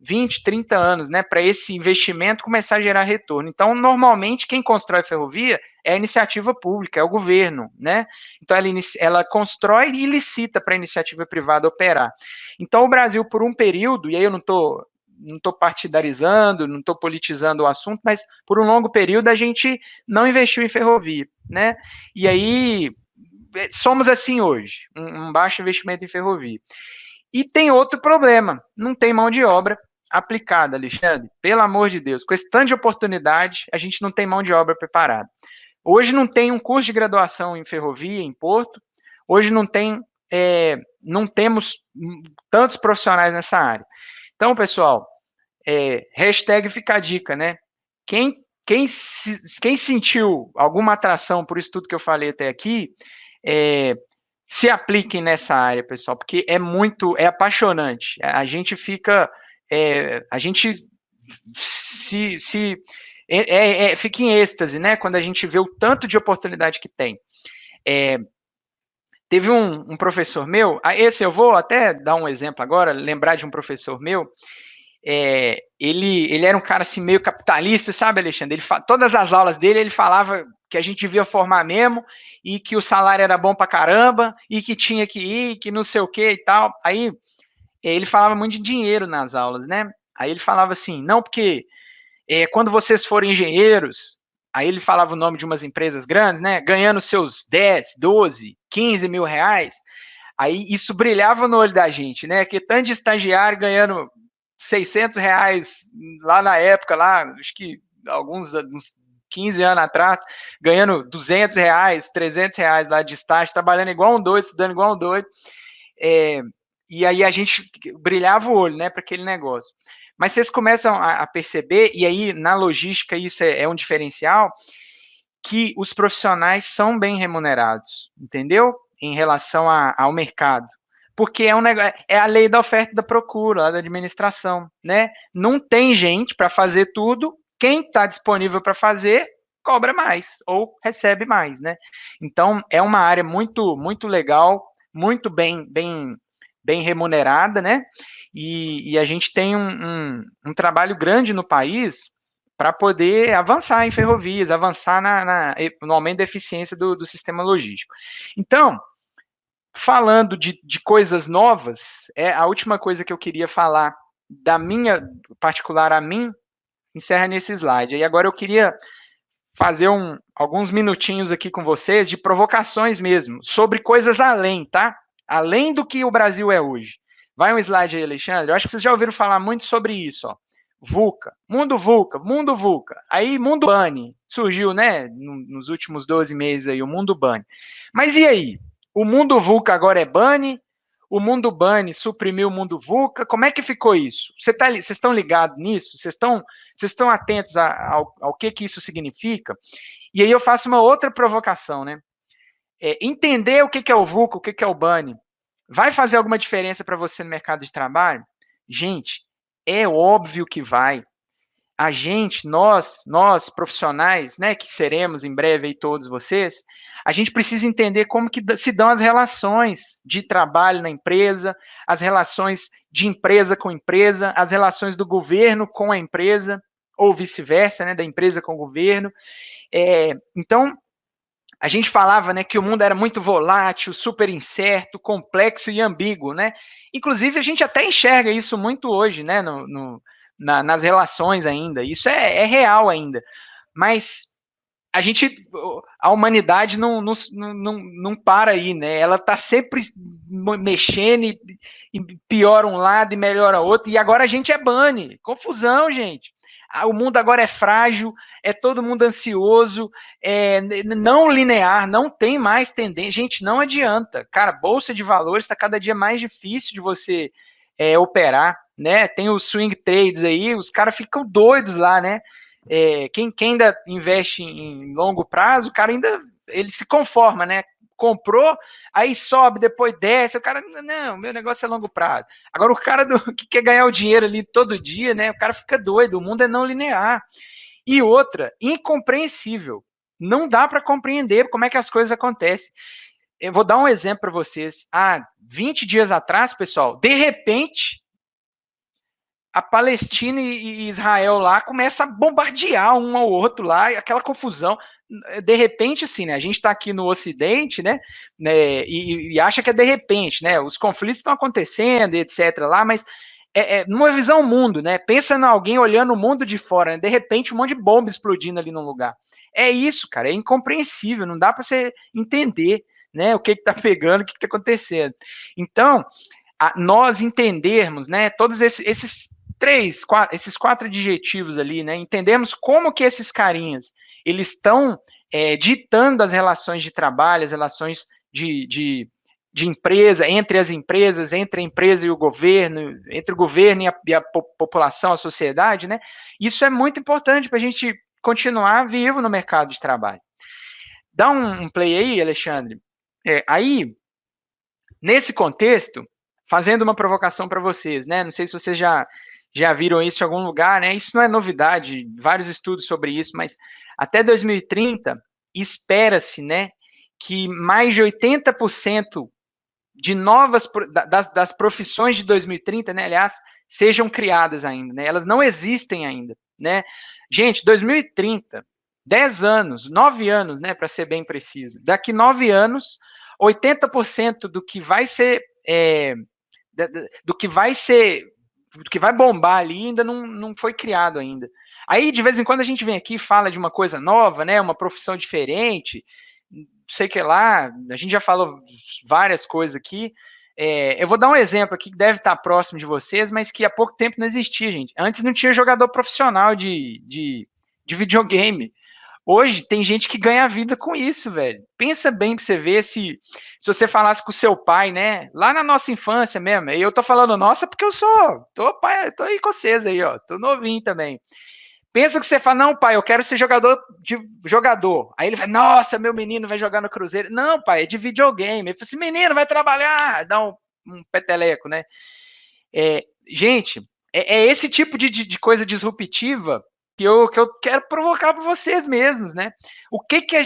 20, 30 anos, né, para esse investimento começar a gerar retorno. Então, normalmente, quem constrói ferrovia é a iniciativa pública, é o governo, né? Então, ela constrói e licita para a iniciativa privada operar. Então, o Brasil, por um período, e aí eu não estou partidarizando, não estou politizando o assunto, mas por um longo período a gente não investiu em ferrovia, né? E aí somos assim hoje, um baixo investimento em ferrovia. E tem outro problema, não tem mão de obra aplicada, Alexandre. Pelo amor de Deus, com esse tanto de oportunidade, a gente não tem mão de obra preparada. Hoje não tem um curso de graduação em ferrovia, em Porto. Hoje não temos tantos profissionais nessa área. Então, pessoal, hashtag fica a dica, né? Quem sentiu alguma atração por isso tudo que eu falei até aqui, se apliquem nessa área, pessoal, porque é apaixonante. A gente fica, a gente fica em êxtase, né? Quando a gente vê o tanto de oportunidade que tem. Teve um professor meu, esse eu vou até dar um exemplo agora, lembrar de um professor meu. Ele era um cara assim meio capitalista, sabe, Alexandre? Todas as aulas dele ele falava que a gente devia formar mesmo e que o salário era bom pra caramba e que tinha que ir, que não sei o que e tal. Aí ele falava muito de dinheiro nas aulas, né? Aí ele falava assim, não, porque quando vocês forem engenheiros, aí ele falava o nome de umas empresas grandes, né? Ganhando seus 10, 12, 15 mil reais, aí isso brilhava no olho da gente, né? Que tanto de estagiário ganhando 600 reais lá na época, lá, acho que uns 15 anos atrás, ganhando 200 reais, 300 reais lá de estágio, trabalhando igual um doido, estudando igual um doido. E aí a gente brilhava o olho, né, para aquele negócio. Mas vocês começam a perceber, e aí na logística isso é um diferencial, que os profissionais são bem remunerados, entendeu? Em relação ao mercado. Porque é a lei da oferta e da procura, da administração, né? Não tem gente para fazer tudo, quem está disponível para fazer cobra mais ou recebe mais, né? Então é uma área muito muito legal, muito bem remunerada, né? E a gente tem um trabalho grande no país para poder avançar em ferrovias, avançar no aumento da eficiência do sistema logístico. Então, falando de coisas novas, a última coisa que eu queria falar da minha, particular a mim, encerra nesse slide. E agora eu queria fazer alguns minutinhos aqui com vocês de provocações mesmo, sobre coisas além, tá? Além do que o Brasil é hoje. Vai um slide aí, Alexandre. Eu acho que vocês já ouviram falar muito sobre isso, ó. VUCA, mundo VUCA, mundo VUCA. Aí, mundo BANI, surgiu, né, nos últimos 12 meses aí, o mundo BANI. Mas e aí? O mundo VUCA agora é BANI? O mundo BANI suprimiu o mundo VUCA? Como é que ficou isso? Vocês estão ligados nisso? Vocês estão atentos ao que isso significa? E aí eu faço uma outra provocação, né? Entender o que é o VUCA, o que é o BANI, vai fazer alguma diferença para você no mercado de trabalho? Gente, é óbvio que vai. A gente, nós profissionais, né, que seremos em breve aí todos vocês, a gente precisa entender como que se dão as relações de trabalho na empresa, as relações de empresa com empresa, as relações do governo com a empresa, ou vice-versa, né, da empresa com o governo. Então, a gente falava, né, que o mundo era muito volátil, super incerto, complexo e ambíguo, né? Inclusive, a gente até enxerga isso muito hoje, né, nas relações ainda. Isso é real ainda. Mas a humanidade não para aí, né? Ela tá sempre mexendo e piora um lado e melhora outro, e agora a gente é bunny. Confusão, gente. O mundo agora é frágil, é todo mundo ansioso, não linear, não tem mais tendência. Gente, não adianta. Cara, bolsa de valores está cada dia mais difícil de você operar, né? Tem os swing trades aí, os caras ficam doidos lá, né? Quem ainda investe em longo prazo, o cara ainda ele se conforma, né? Comprou, aí sobe, depois desce, o cara, não, meu negócio é longo prazo. Agora o cara que quer ganhar o dinheiro ali todo dia, né? O cara fica doido, o mundo é não linear. E outra, incompreensível. Não dá para compreender como é que as coisas acontecem. Eu vou dar um exemplo para vocês. Há 20 dias atrás, pessoal, de repente, a Palestina e Israel lá começa a bombardear um ao outro lá, aquela confusão. De repente, assim, né? A gente está aqui no Ocidente, né? E acha que é de repente, né? Os conflitos estão acontecendo, etc. lá, mas numa visão mundo, né? Pensa em alguém olhando o mundo de fora, né? De repente, um monte de bomba explodindo ali no lugar. É isso, cara, é incompreensível, não dá para você entender, né? O que está pegando, o que está acontecendo. Então, nós entendermos, né? Todos esses esses quatro adjetivos ali, né? Entendemos como que esses carinhas eles estão ditando as relações de trabalho, as relações de empresa, entre as empresas, entre a empresa e o governo, entre o governo e a população, a sociedade, né? Isso é muito importante para a gente continuar vivo no mercado de trabalho. Dá um play aí, Alexandre. Aí, nesse contexto, fazendo uma provocação para vocês, né? Não sei se vocês já viram isso em algum lugar, né? Isso não é novidade, vários estudos sobre isso, mas até 2030 espera-se, né, que mais de 80% de das profissões de 2030, né, aliás, sejam criadas ainda, né? Elas não existem ainda, né? Gente, 2030, 10 anos, 9 anos, né, para ser bem preciso. Daqui 9 anos, 80% do que vai ser do que vai bombar ali ainda não foi criado ainda. Aí, de vez em quando, a gente vem aqui e fala de uma coisa nova, né? Uma profissão diferente, sei que lá, a gente já falou várias coisas aqui. Eu vou dar um exemplo aqui que deve estar próximo de vocês, mas que há pouco tempo não existia, gente. Antes não tinha jogador profissional de videogame. Hoje tem gente que ganha vida com isso, velho. Pensa bem pra você ver se você falasse com o seu pai, né? Lá na nossa infância mesmo. E eu tô falando nossa porque eu tô aí com vocês aí, ó. Tô novinho também. Pensa que você fala, não, pai, eu quero ser jogador. Aí ele vai, nossa, meu menino vai jogar no Cruzeiro. Não, pai, é de videogame. Ele fala assim, menino, vai trabalhar, dá um peteleco, né? Gente, esse tipo de coisa disruptiva que eu quero provocar para vocês mesmos, né?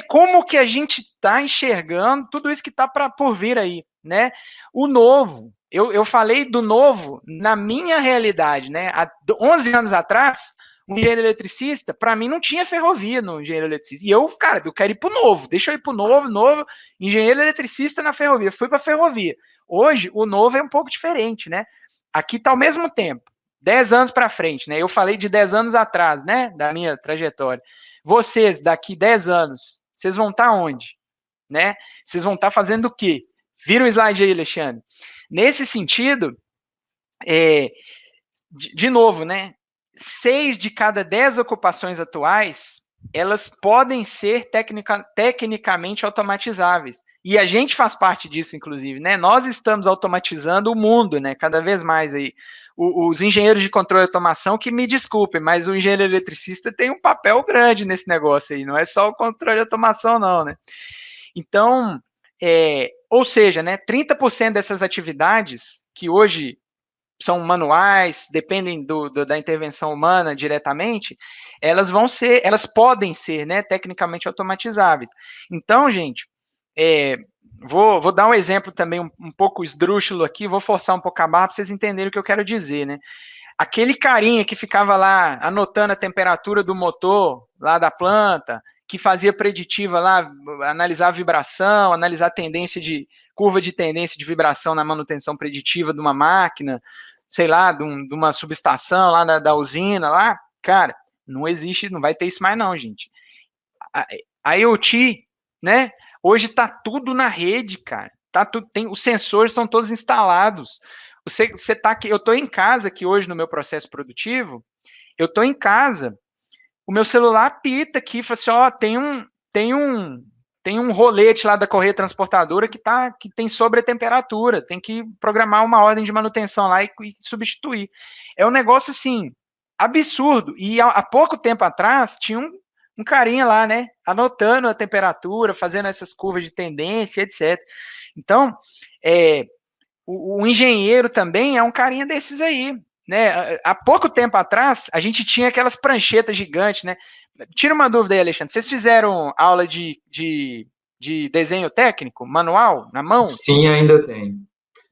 Como que a gente está enxergando tudo isso que está por vir aí, né? O novo, eu falei do novo na minha realidade, né? Há 11 anos atrás, um engenheiro eletricista, para mim não tinha ferrovia no engenheiro eletricista. E eu, cara, eu quero ir para o novo, deixa eu ir para o novo, engenheiro eletricista na ferrovia. Fui para a ferrovia. Hoje, o novo é um pouco diferente, né? Aqui está ao mesmo tempo, 10 anos para frente, né? Eu falei de 10 anos atrás, né? Da minha trajetória. Vocês, daqui 10 anos, vocês vão estar onde? Né? Vocês vão estar fazendo o quê? Vira o slide aí, Alexandre. Nesse sentido, de novo, né? 6 de cada 10 ocupações atuais, elas podem ser tecnicamente automatizáveis. E a gente faz parte disso, inclusive, né? Nós estamos automatizando o mundo, né? Cada vez mais aí. Os engenheiros de controle e automação, que me desculpem, mas o engenheiro eletricista tem um papel grande nesse negócio aí. Não é só o controle de automação, não, né? Então, ou seja, né? 30% dessas atividades que hoje são manuais, dependem da intervenção humana diretamente, elas podem ser, né, tecnicamente automatizáveis. Então, gente, vou dar um exemplo também um pouco esdrúxulo aqui, vou forçar um pouco a barra para vocês entenderem o que eu quero dizer, né? Aquele carinha que ficava lá anotando a temperatura do motor lá da planta, que fazia preditiva lá, analisar a vibração, analisar a curva de tendência de vibração na manutenção preditiva de uma máquina, sei lá, de uma subestação lá da usina lá, cara, não existe, não vai ter isso mais não, gente. A IoT, né? Hoje tá tudo na rede, cara. Tá tudo, os sensores estão todos instalados. Você tá aqui, eu tô em casa aqui hoje no meu processo produtivo, eu tô em casa, o meu celular apita aqui, fala assim, ó, tem um rolete lá da correia transportadora que tem sobretemperatura, tem que programar uma ordem de manutenção lá e substituir. É um negócio assim absurdo. E há pouco tempo atrás tinha um carinha lá, né, anotando a temperatura, fazendo essas curvas de tendência, etc. Então, o engenheiro também é um carinha desses aí, né? Há pouco tempo atrás, a gente tinha aquelas pranchetas gigantes, né? Tira uma dúvida aí, Alexandre. Vocês fizeram aula de desenho técnico, manual, na mão?
Sim, ainda tem.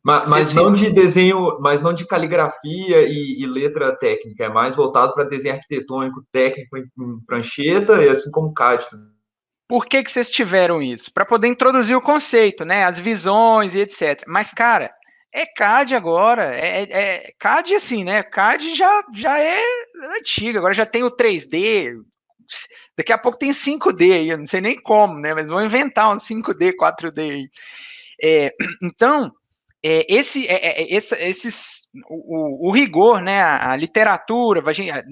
Mas
Vocês
não
fizeram.
de desenho, mas não de caligrafia e letra técnica, é mais voltado para desenho arquitetônico técnico em prancheta e assim como CAD também.
Por que vocês tiveram isso? Para poder introduzir o conceito, né? As visões e etc. Mas, cara, é CAD agora. É CAD assim, né? CAD já é antigo, agora já tem o 3D. Daqui a pouco tem 5D aí, eu não sei nem como, né? Mas vão inventar um 5D, 4D aí. Então, o rigor, né, a literatura,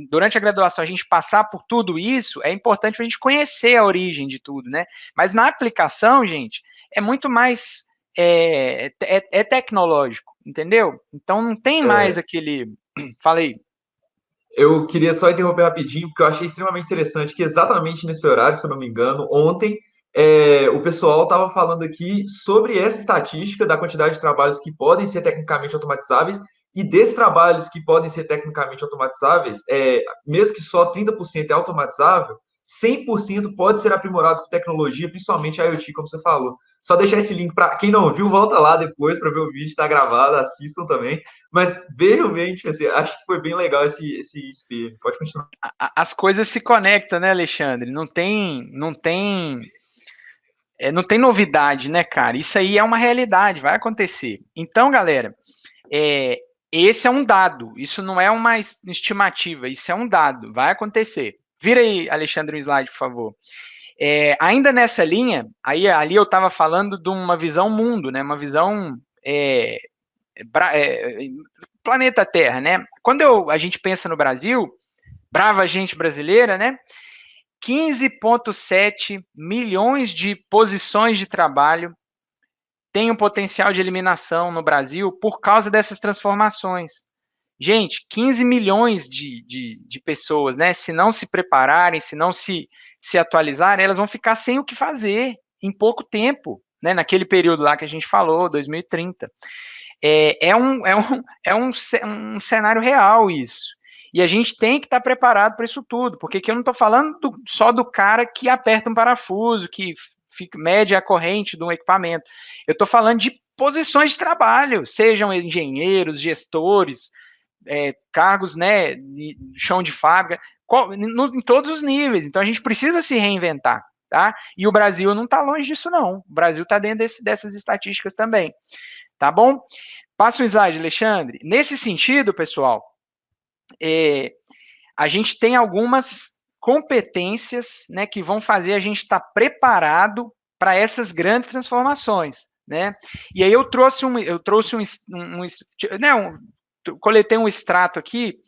durante a graduação, a gente passar por tudo isso é importante para a gente conhecer a origem de tudo, né? Mas na aplicação, gente, é muito mais tecnológico, entendeu? Então não tem mais aquele. Falei.
Eu queria só interromper rapidinho, porque eu achei extremamente interessante que exatamente nesse horário, se eu não me engano, ontem, o pessoal estava falando aqui sobre essa estatística da quantidade de trabalhos que podem ser tecnicamente automatizáveis e desses trabalhos que podem ser tecnicamente automatizáveis, mesmo que só 30% é automatizável, 100% pode ser aprimorado com tecnologia, principalmente a IoT, como você falou. Só deixar esse link para quem não viu, volta lá depois para ver o vídeo, está gravado, assistam também. Mas vejam bem, tipo assim, acho que foi bem legal esse espelho. Pode continuar.
As coisas se conectam, né, Alexandre? Não tem novidade, né, cara? Isso aí é uma realidade, vai acontecer. Então, galera, é, esse é um dado, isso não é uma estimativa, isso é um dado, vai acontecer. Vira aí, Alexandre, um slide, por favor. Ainda nessa linha, ali eu estava falando de uma visão mundo, né? Uma visão planeta Terra, né? Quando a gente pensa no Brasil, brava gente brasileira, né? 15,7 milhões de posições de trabalho têm um potencial de eliminação no Brasil por causa dessas transformações. Gente, 15 milhões de pessoas, né? Se não se prepararem, se não se atualizarem, elas vão ficar sem o que fazer em pouco tempo, né? Naquele período lá que a gente falou, 2030. É um cenário real isso. E a gente tem que estar preparado para isso tudo, porque aqui eu não estou falando só do cara que aperta um parafuso, que mede a corrente de um equipamento. Eu estou falando de posições de trabalho, sejam engenheiros, gestores, cargos, né, chão de fábrica, em todos os níveis. Então a gente precisa se reinventar, tá? E o Brasil não está longe disso, não. O Brasil está dentro dessas estatísticas também, tá bom? Passa um slide, Alexandre. Nesse sentido, pessoal, a gente tem algumas competências, né, que vão fazer a gente estar preparado para essas grandes transformações, né? E aí eu trouxe coletei um extrato aqui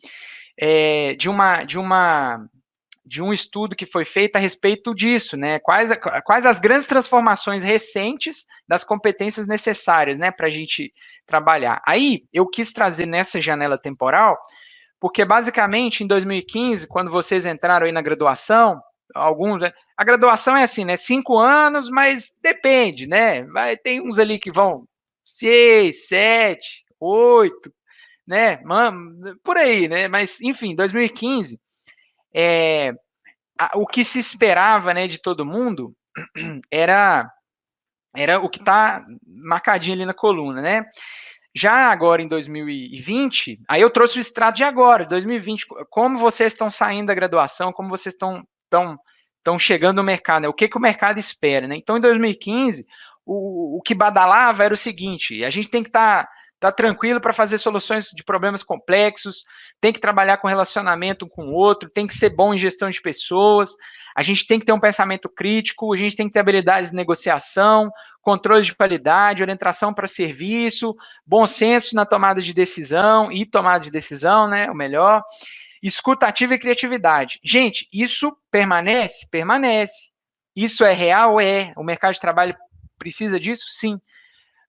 de um estudo que foi feito a respeito disso, né? Quais as grandes transformações recentes das competências necessárias, né, para a gente trabalhar. Aí eu quis trazer nessa janela temporal, porque basicamente em 2015, quando vocês entraram aí na graduação, alguns, né, a graduação é assim, né? 5 anos, mas depende, né? Tem uns ali que vão 6, 7, 8, né? Por aí, né? Mas, enfim, 2015, o que se esperava, né, de todo mundo era o que está marcadinho ali na coluna, né? Já agora em 2020, aí eu trouxe o extrato de agora, 2020, como vocês estão saindo da graduação, como vocês estão chegando no mercado, né? O que o mercado espera, né? Então, em 2015, o que badalava era o seguinte: a gente tem que estar tá tranquilo para fazer soluções de problemas complexos, tem que trabalhar com relacionamento um com o outro, tem que ser bom em gestão de pessoas, a gente tem que ter um pensamento crítico, a gente tem que ter habilidades de negociação, controle de qualidade, orientação para serviço, bom senso na tomada de decisão e tomada de decisão, né, o melhor, escuta ativa e criatividade. Gente, isso permanece? Permanece. Isso é real? É. O mercado de trabalho precisa disso? Sim.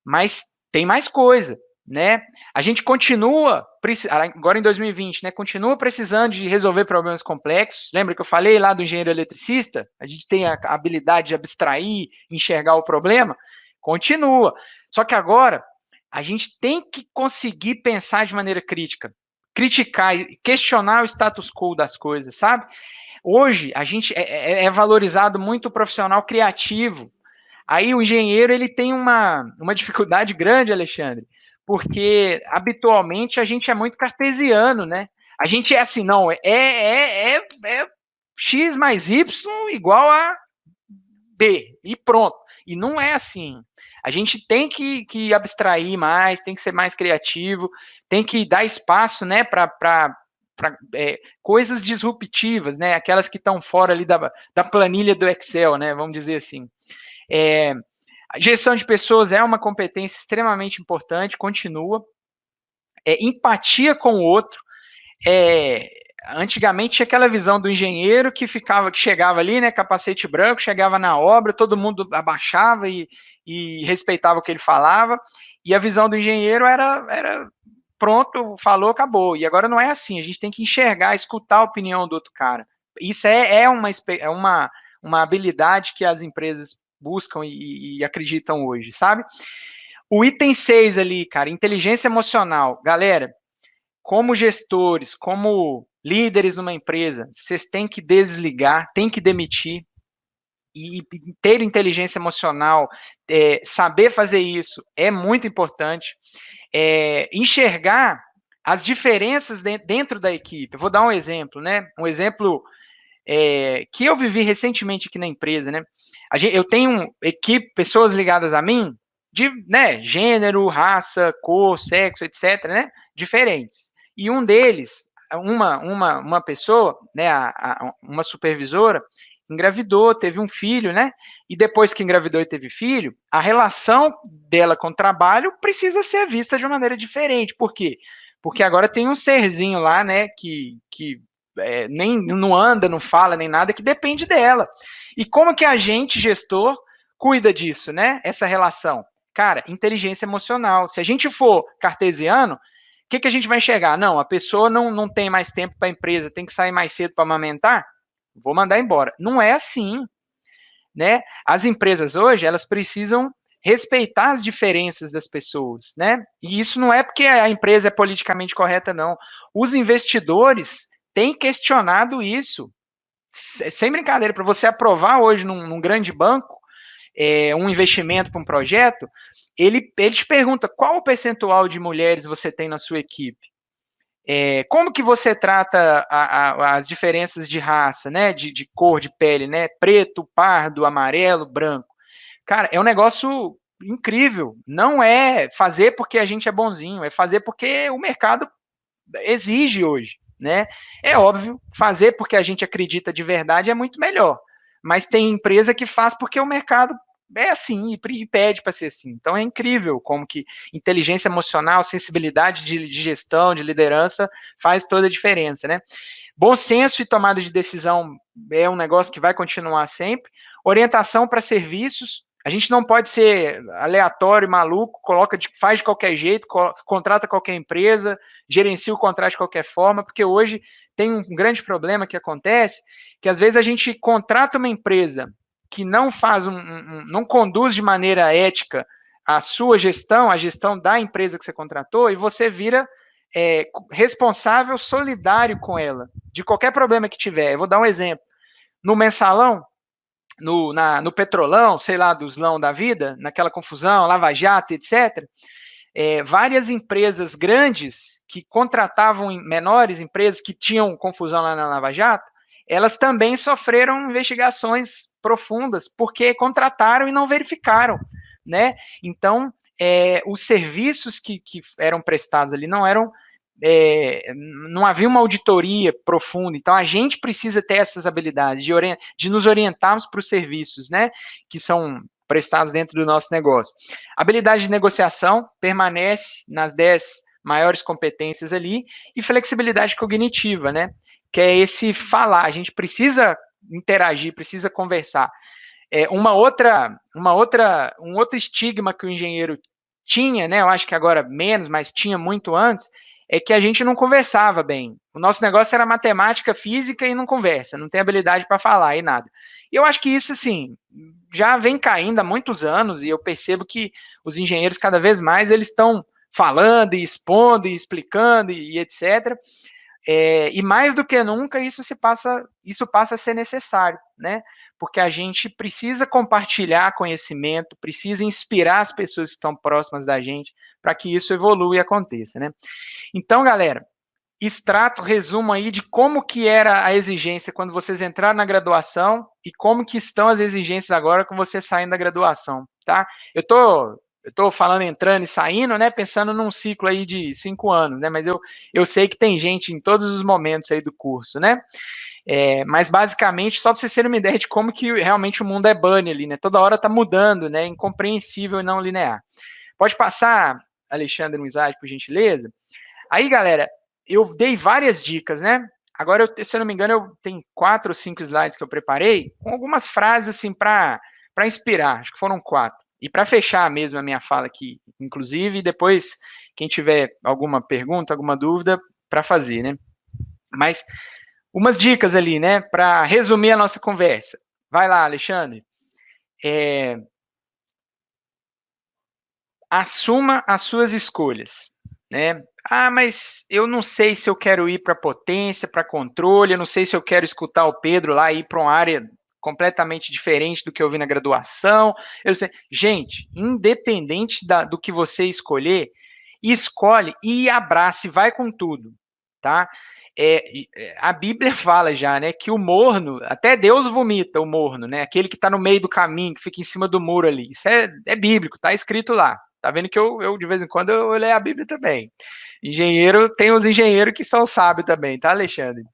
Mas tem mais coisa, né? A gente continua, agora em 2020, né? Continua precisando de resolver problemas complexos. Lembra que eu falei lá do engenheiro eletricista? A gente tem a habilidade de abstrair, enxergar o problema? Continua. Só que agora a gente tem que conseguir pensar de maneira crítica, criticar, questionar o status quo das coisas, sabe? Hoje a gente é valorizado muito o profissional criativo. Aí o engenheiro ele tem uma dificuldade grande, Alexandre, porque habitualmente a gente é muito cartesiano, né? A gente é assim, não, é x mais y igual a b, e pronto. E não é assim. A gente tem que abstrair mais, tem que ser mais criativo, tem que dar espaço, né, para coisas disruptivas, né, aquelas que estão fora ali da planilha do Excel, né, vamos dizer assim. A gestão de pessoas é uma competência extremamente importante, continua. Empatia com o outro. Antigamente tinha aquela visão do engenheiro que chegava ali, né, capacete branco, chegava na obra, todo mundo abaixava e respeitava o que ele falava, e a visão do engenheiro era pronto, falou, acabou. E agora não é assim, a gente tem que enxergar, escutar a opinião do outro cara. Isso é uma habilidade que as empresas buscam e acreditam hoje, sabe? O item 6 ali, cara, inteligência emocional. Galera, como gestores, como líderes numa empresa, vocês têm que desligar, têm que demitir e ter inteligência emocional, saber fazer isso é muito importante. Enxergar as diferenças dentro da equipe. Eu vou dar um exemplo, né? Um exemplo que eu vivi recentemente aqui na empresa, né? Eu tenho pessoas ligadas a mim de, né, gênero, raça, cor, sexo, etc., né? Diferentes. E um deles, uma pessoa, né, uma supervisora, engravidou, teve um filho, né? E depois que engravidou e teve filho, a relação dela com o trabalho precisa ser vista de uma maneira diferente. Por quê? Porque agora tem um serzinho lá, né, que nem não anda, não fala, nem nada, que depende dela. E como que a gente, gestor, cuida disso, né? Essa relação. Cara, inteligência emocional. Se a gente for cartesiano, o que a gente vai enxergar? Não, a pessoa não tem mais tempo para a empresa, tem que sair mais cedo para amamentar? Vou mandar embora. Não é assim, né? As empresas hoje, elas precisam respeitar as diferenças das pessoas, né? E isso não é porque a empresa é politicamente correta, não. Os investidores têm questionado isso. Sem brincadeira, para você aprovar hoje num grande banco um investimento para um projeto, ele te pergunta qual o percentual de mulheres você tem na sua equipe. Como que você trata as diferenças de raça, né, de cor de pele, né, preto, pardo, amarelo, branco. Cara, é um negócio incrível. Não é fazer porque a gente é bonzinho, é fazer porque o mercado exige hoje, né? É óbvio, fazer porque a gente acredita de verdade é muito melhor. Mas tem empresa que faz porque o mercado é assim e pede para ser assim. Então é incrível como que inteligência emocional, sensibilidade de gestão, de liderança faz toda a diferença, né? Bom senso e tomada de decisão é um negócio que vai continuar sempre. Orientação para serviços. A gente não pode ser aleatório, maluco, faz de qualquer jeito, contrata qualquer empresa, gerencia o contrato de qualquer forma, porque hoje tem um grande problema que acontece, que às vezes a gente contrata uma empresa que não não conduz de maneira ética a sua gestão, a gestão da empresa que você contratou, e você vira responsável, solidário com ela, de qualquer problema que tiver. Eu vou dar um exemplo. No mensalão, no petrolão, sei lá, dos lão da vida, naquela confusão, Lava Jato, etc., várias empresas grandes que contratavam menores empresas que tinham confusão lá na Lava Jato, elas também sofreram investigações profundas, porque contrataram e não verificaram, né? Então, os serviços que eram prestados ali não eram, não havia uma auditoria profunda, então a gente precisa ter essas habilidades de nos orientarmos para os serviços, né, que são prestados dentro do nosso negócio. Habilidade de negociação permanece nas 10 maiores competências ali, e flexibilidade cognitiva, né, que é esse falar, a gente precisa interagir, precisa conversar. Um outro estigma que o engenheiro tinha, né, eu acho que agora menos, mas tinha muito antes, é que a gente não conversava bem. O nosso negócio era matemática, física e não conversa, não tem habilidade para falar e nada. E eu acho que isso, assim, já vem caindo há muitos anos, e eu percebo que os engenheiros, cada vez mais, eles estão falando e expondo e explicando e etc. E mais do que nunca isso passa a ser necessário, né? Porque a gente precisa compartilhar conhecimento, precisa inspirar as pessoas que estão próximas da gente para que isso evolua e aconteça, né? Então, galera, extrato, resumo aí de como que era a exigência quando vocês entraram na graduação e como que estão as exigências agora com vocês saindo da graduação, tá? Eu tô falando entrando e saindo, né, pensando num ciclo aí de 5 anos, né, mas eu sei que tem gente em todos os momentos aí do curso, né? Mas basicamente, só para vocês terem uma ideia de como que realmente o mundo é bunny ali, né? Toda hora tá mudando, né? Incompreensível e não linear. Pode passar, Alexandre, no slide, por gentileza? Aí, galera, eu dei várias dicas, né? Agora, se eu não me engano, eu tenho 4 ou 5 slides que eu preparei, com algumas frases, assim, para inspirar. Acho que foram 4. E para fechar mesmo a minha fala aqui, inclusive, e depois, quem tiver alguma pergunta, alguma dúvida, para fazer, né? Mas umas dicas ali, né? Para resumir a nossa conversa. Vai lá, Alexandre. Assuma as suas escolhas, né? Ah, mas eu não sei se eu quero ir para potência, para controle, eu não sei se eu quero escutar o Pedro lá e ir para uma área completamente diferente do que eu vi na graduação. Eu sei. Gente, independente do que você escolher, escolhe e abrace, vai com tudo, tá? A Bíblia fala já, né, que o morno, até Deus vomita o morno, né? Aquele que está no meio do caminho, que fica em cima do muro ali. Isso é bíblico, tá escrito lá. Tá vendo que eu de vez em quando, eu leio a Bíblia também. Engenheiro, tem os engenheiros que são sábios também, tá, Alexandre?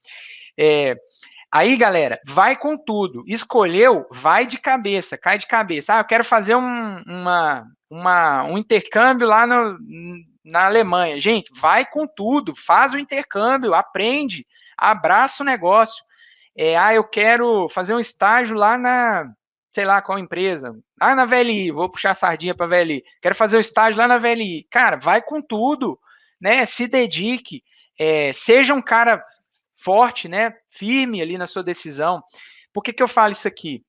Aí, galera, vai com tudo. Escolheu, vai de cabeça, cai de cabeça. Ah, eu quero fazer um intercâmbio lá na Alemanha. Gente, vai com tudo, faz o intercâmbio, aprende, abraça o negócio. Eu quero fazer um estágio lá sei lá qual empresa. Na VLI, vou puxar a sardinha para VLI. Quero fazer um estágio lá na VLI. Cara, vai com tudo, né? Se dedique, seja um cara forte, né? Firme ali na sua decisão. Por que eu falo isso aqui?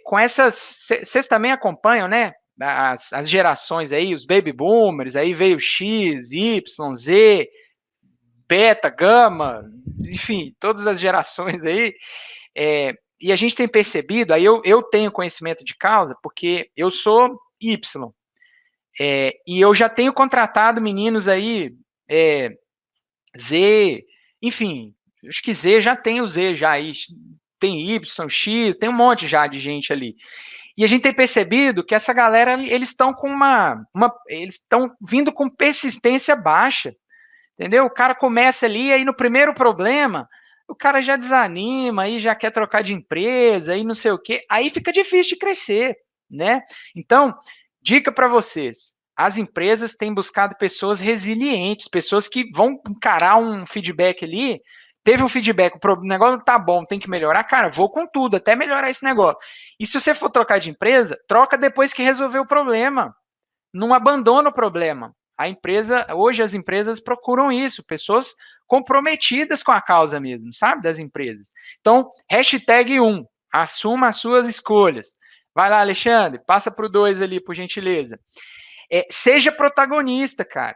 Com essas, vocês também acompanham, né? As gerações aí, os baby boomers, aí veio X, Y, Z, beta, gama, enfim, todas as gerações aí. E a gente tem percebido, aí eu tenho conhecimento de causa, porque eu sou Y. E eu já tenho contratado meninos aí, Z, enfim, acho que Z já tem o Z já aí, tem Y, X, tem um monte já de gente ali. E a gente tem percebido que essa galera, eles estão com eles estão vindo com persistência baixa, entendeu? O cara começa ali, aí no primeiro problema, o cara já desanima, aí já quer trocar de empresa, aí não sei o quê, aí fica difícil de crescer, né? Então, dica para vocês, as empresas têm buscado pessoas resilientes, pessoas que vão encarar um feedback ali, teve um feedback, o negócio não tá bom, tem que melhorar, cara, vou com tudo, até melhorar esse negócio. E se você for trocar de empresa, troca depois que resolver o problema, não abandona o problema. Hoje as empresas procuram isso, pessoas comprometidas com a causa mesmo, sabe, das empresas. Então, #1, assuma as suas escolhas. Vai lá, Alexandre, passa para o 2 ali, por gentileza. Seja protagonista, cara.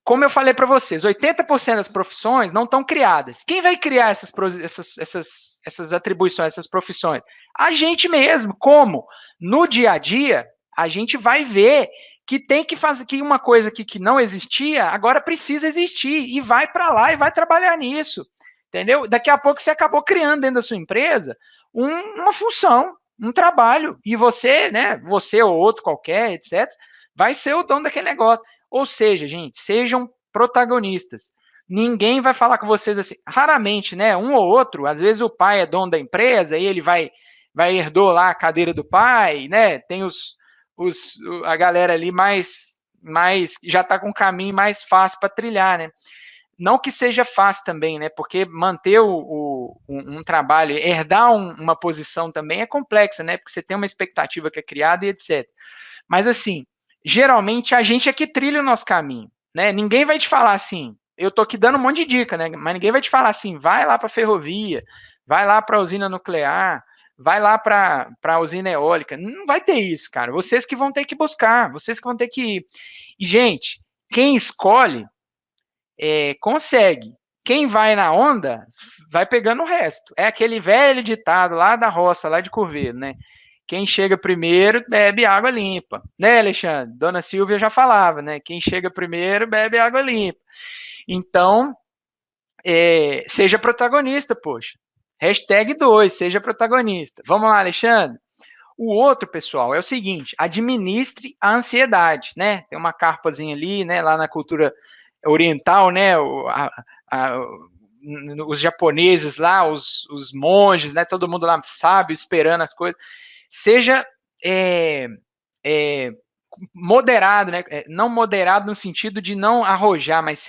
Como eu falei para vocês, 80% das profissões não estão criadas. Quem vai criar essas atribuições, essas profissões? A gente mesmo. Como? No dia a dia, a gente vai ver que tem que fazer que uma coisa que não existia, agora precisa existir, e vai para lá e vai trabalhar nisso. Entendeu? Daqui a pouco você acabou criando dentro da sua empresa uma função, um trabalho, e você, né, você ou outro qualquer, etc., vai ser o dono daquele negócio. Ou seja, gente, sejam protagonistas. Ninguém vai falar com vocês assim, raramente, né, um ou outro, às vezes o pai é dono da empresa, e ele vai herdou lá a cadeira do pai, né, tem a galera ali mais já está com um caminho mais fácil para trilhar, né? Não que seja fácil também, né? Porque manter um trabalho, herdar uma posição também é complexa, né? Porque você tem uma expectativa que é criada e etc. Mas assim, geralmente a gente é que trilha o nosso caminho, né? Ninguém vai te falar assim, eu tô aqui dando um monte de dica, né? Mas ninguém vai te falar assim, vai lá para a ferrovia, vai lá para a usina nuclear, vai lá para a usina eólica. Não vai ter isso, cara. Vocês que vão ter que buscar, vocês que vão ter que ir. E, gente, quem escolhe consegue. Quem vai na onda, vai pegando o resto. É aquele velho ditado lá da roça, lá de Curveiro, né? Quem chega primeiro, bebe água limpa. Né, Alexandre? Dona Silvia já falava, né? Quem chega primeiro, bebe água limpa. Então, seja protagonista, poxa. Hashtag 2, seja protagonista. Vamos lá, Alexandre? O outro, pessoal, é o seguinte, administre a ansiedade, né? Tem uma carpazinha ali, né? Lá na cultura oriental, né? Os japoneses lá, os monges, né? Todo mundo lá sábio, esperando as coisas. Seja moderado, né? Não moderado no sentido de não arrojar, mas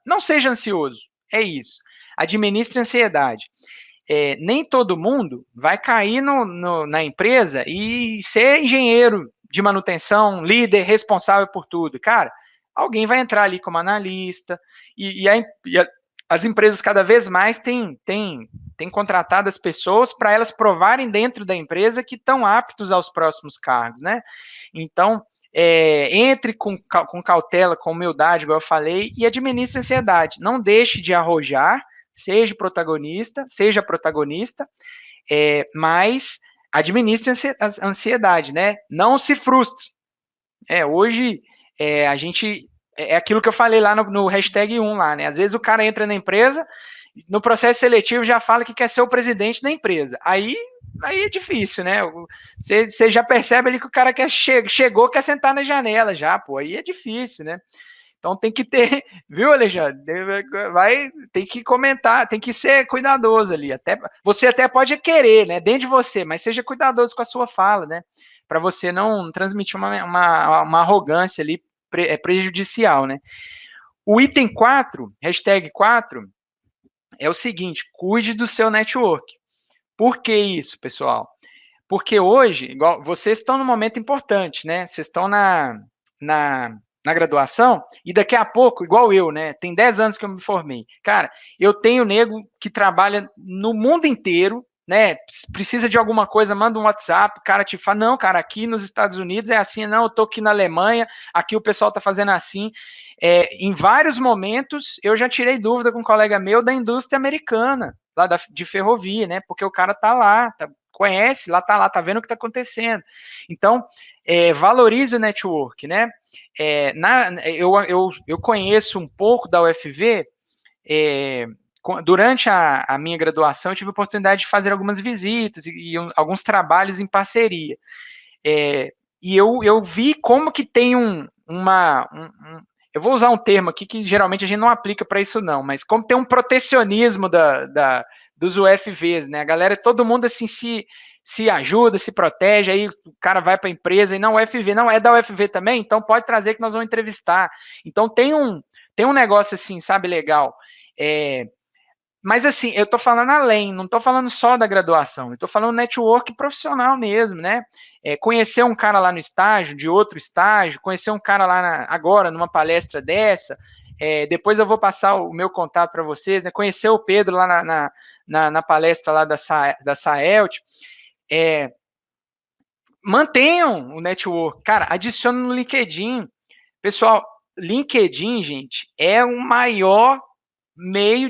não seja ansioso. É isso. Administre a ansiedade. Nem todo mundo vai cair na empresa e ser engenheiro de manutenção, líder, responsável por tudo. Cara, alguém vai entrar ali como analista, as empresas cada vez mais têm contratado as pessoas para elas provarem dentro da empresa que estão aptos aos próximos cargos, né? Então, entre com cautela, com humildade, igual eu falei, e administre a ansiedade. Não deixe de arrojar, seja protagonista, mas administre a ansiedade, né? Não se frustre. Hoje, a gente... É aquilo que eu falei lá no hashtag 1 lá, né? Às vezes o cara entra na empresa, no processo seletivo já fala que quer ser o presidente da empresa. Aí é difícil, né? Você já percebe ali que o cara chegou, quer sentar na janela já, pô. Aí é difícil, né? Então tem que ter, viu, Alexandre? Tem que comentar, tem que ser cuidadoso ali. Você até pode querer, né? Dentro de você, mas seja cuidadoso com a sua fala, né? Para você não transmitir uma arrogância ali prejudicial, né? O item 4, hashtag 4, é o seguinte: cuide do seu network. Por que isso, pessoal? Porque hoje, igual, vocês estão num momento importante, né? Vocês estão na graduação, e daqui a pouco, igual eu, né? Tem 10 anos que eu me formei. Cara, eu tenho nego que trabalha no mundo inteiro, né? Precisa de alguma coisa, manda um WhatsApp, o cara te fala, não, cara, aqui nos Estados Unidos é assim, não, eu tô aqui na Alemanha, aqui o pessoal tá fazendo assim. Em vários momentos, eu já tirei dúvida com um colega meu da indústria americana, lá de ferrovia, né? Porque o cara tá lá, conhece, lá, tá vendo o que tá acontecendo. Então, valorize o network, né? Eu conheço um pouco da UFV. Durante a minha graduação, eu tive a oportunidade de fazer algumas visitas e alguns trabalhos em parceria. E eu vi como que tem eu vou usar um termo aqui que geralmente a gente não aplica para isso não, mas como tem um protecionismo dos UFVs, né? A galera, todo mundo assim se ajuda, se protege, aí o cara vai para a empresa e não, o UFV não é da UFV também, então pode trazer que nós vamos entrevistar. Então tem um negócio assim, sabe, legal. Mas assim, eu tô falando além, não tô falando só da graduação, eu tô falando network profissional mesmo, né? Conhecer um cara lá no estágio, de outro estágio, conhecer um cara lá agora, numa palestra dessa, depois eu vou passar o meu contato para vocês, né? Conhecer o Pedro lá na palestra lá da Saelt. Mantenham o network, cara, adicione no LinkedIn. Pessoal, LinkedIn, gente, é o maior meio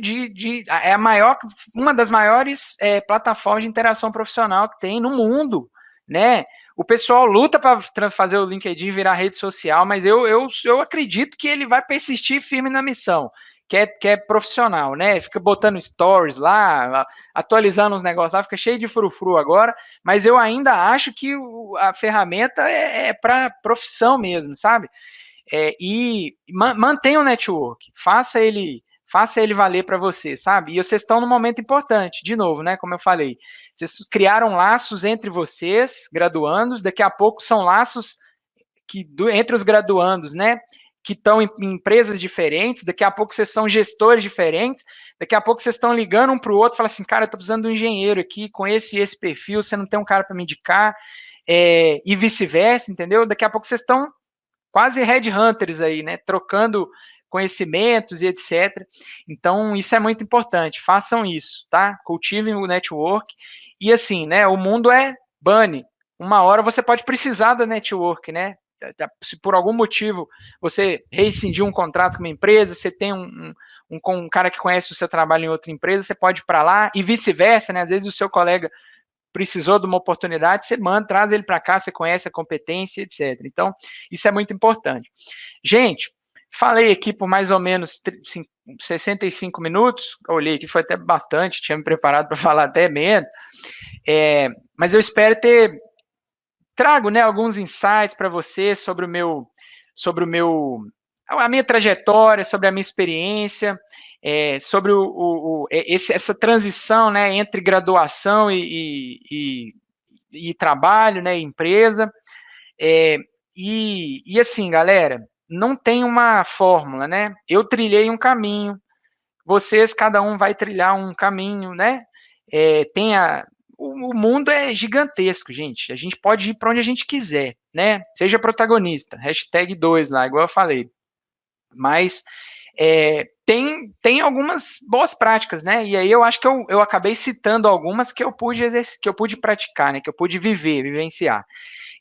uma das maiores plataformas de interação profissional que tem no mundo, né? O pessoal luta para fazer o LinkedIn virar rede social, mas eu acredito que ele vai persistir firme na missão. que é profissional, né? Fica botando stories lá, atualizando os negócios lá, fica cheio de frufru agora, mas eu ainda acho que a ferramenta é para profissão mesmo, sabe? E mantenha o network, faça ele valer para você, sabe? E vocês estão num momento importante, de novo, né? Como eu falei, vocês criaram laços entre vocês, graduandos, daqui a pouco são laços entre os graduandos, né? Que estão em empresas diferentes, daqui a pouco vocês são gestores diferentes, daqui a pouco vocês estão ligando um para o outro, falam assim, cara, eu estou precisando de um engenheiro aqui, com esse perfil, você não tem um cara para me indicar, e vice-versa, entendeu? Daqui a pouco vocês estão quase headhunters aí, né? Trocando conhecimentos e etc. Então, isso é muito importante. Façam isso, tá? Cultivem o network. E assim, né? O mundo é bunny. Uma hora você pode precisar da network, né? Se por algum motivo você rescindiu um contrato com uma empresa, você tem um cara que conhece o seu trabalho em outra empresa, você pode ir para lá e vice-versa, né? Às vezes o seu colega precisou de uma oportunidade, você manda, traz ele para cá, você conhece a competência, etc. Então, isso é muito importante. Gente, falei aqui por mais ou menos 65 minutos, eu olhei aqui, foi até bastante, tinha me preparado para falar até menos, mas eu espero trago, né, alguns insights para você sobre a minha trajetória, sobre a minha experiência, sobre essa transição, né, entre graduação e trabalho, né, empresa, e assim, galera, não tem uma fórmula, né? Eu trilhei um caminho, vocês, cada um vai trilhar um caminho, né? O mundo é gigantesco, gente. A gente pode ir para onde a gente quiser, né? Seja protagonista, #2 lá, igual eu falei. Mas tem algumas boas práticas, né? E aí eu acho que eu acabei citando algumas que eu pude praticar, né? Que eu pude vivenciar.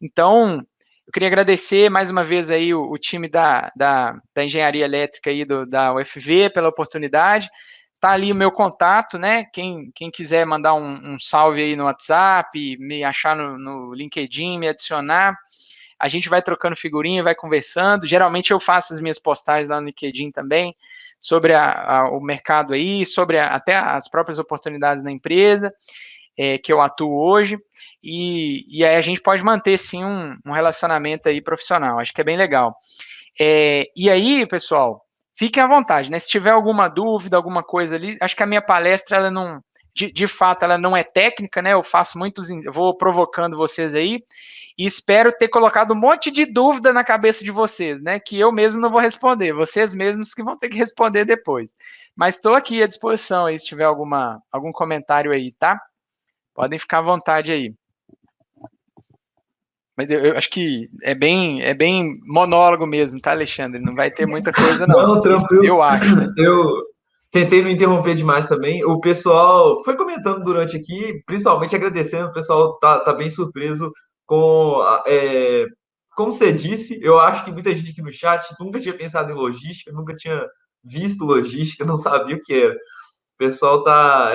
Então, eu queria agradecer mais uma vez aí o time da engenharia elétrica aí da UFV pela oportunidade. Está ali o meu contato, né? Quem quiser mandar um salve aí no WhatsApp, me achar no LinkedIn, me adicionar. A gente vai trocando figurinha, vai conversando. Geralmente eu faço as minhas postagens lá no LinkedIn também, sobre o mercado aí, sobre até as próprias oportunidades na empresa, que eu atuo hoje. E aí a gente pode manter, sim, um relacionamento aí profissional. Acho que é bem legal. E aí, pessoal, fiquem à vontade, né? Se tiver alguma dúvida, alguma coisa ali, acho que a minha palestra, ela não, de fato, ela não é técnica, né? Eu vou provocando vocês aí, e espero ter colocado um monte de dúvida na cabeça de vocês, né? Que eu mesmo não vou responder, vocês mesmos que vão ter que responder depois. Mas estou aqui à disposição aí, se tiver algum comentário aí, tá? Podem ficar à vontade aí. Mas eu acho que é bem monólogo mesmo, tá, Alexandre? Não vai ter muita coisa, não.
Não, tranquilo.
Eu acho, né?
Eu tentei não interromper demais também. O pessoal foi comentando durante aqui, principalmente agradecendo. O pessoal tá bem surpreso com, como você disse. Eu acho que muita gente aqui no chat nunca tinha pensado em logística, nunca tinha visto logística, não sabia o que era. O pessoal tá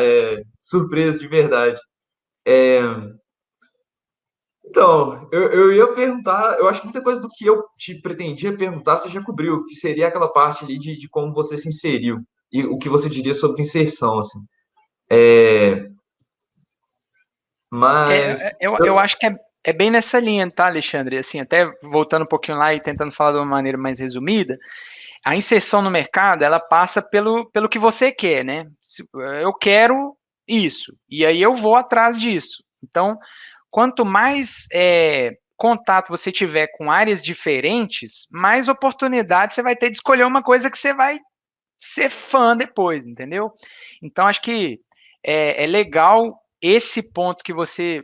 surpreso de verdade. Então, eu ia perguntar, eu acho que muita coisa do que eu te pretendia perguntar você já cobriu, que seria aquela parte ali de como você se inseriu e o que você diria sobre inserção, assim. Mas
Eu acho que é bem nessa linha, tá, Alexandre? Assim, até voltando um pouquinho lá e tentando falar de uma maneira mais resumida, a inserção no mercado, ela passa pelo que você quer, né? Eu quero isso, e aí eu vou atrás disso. Então, quanto mais contato você tiver com áreas diferentes, mais oportunidade você vai ter de escolher uma coisa que você vai ser fã depois, entendeu? Então, acho que é legal esse ponto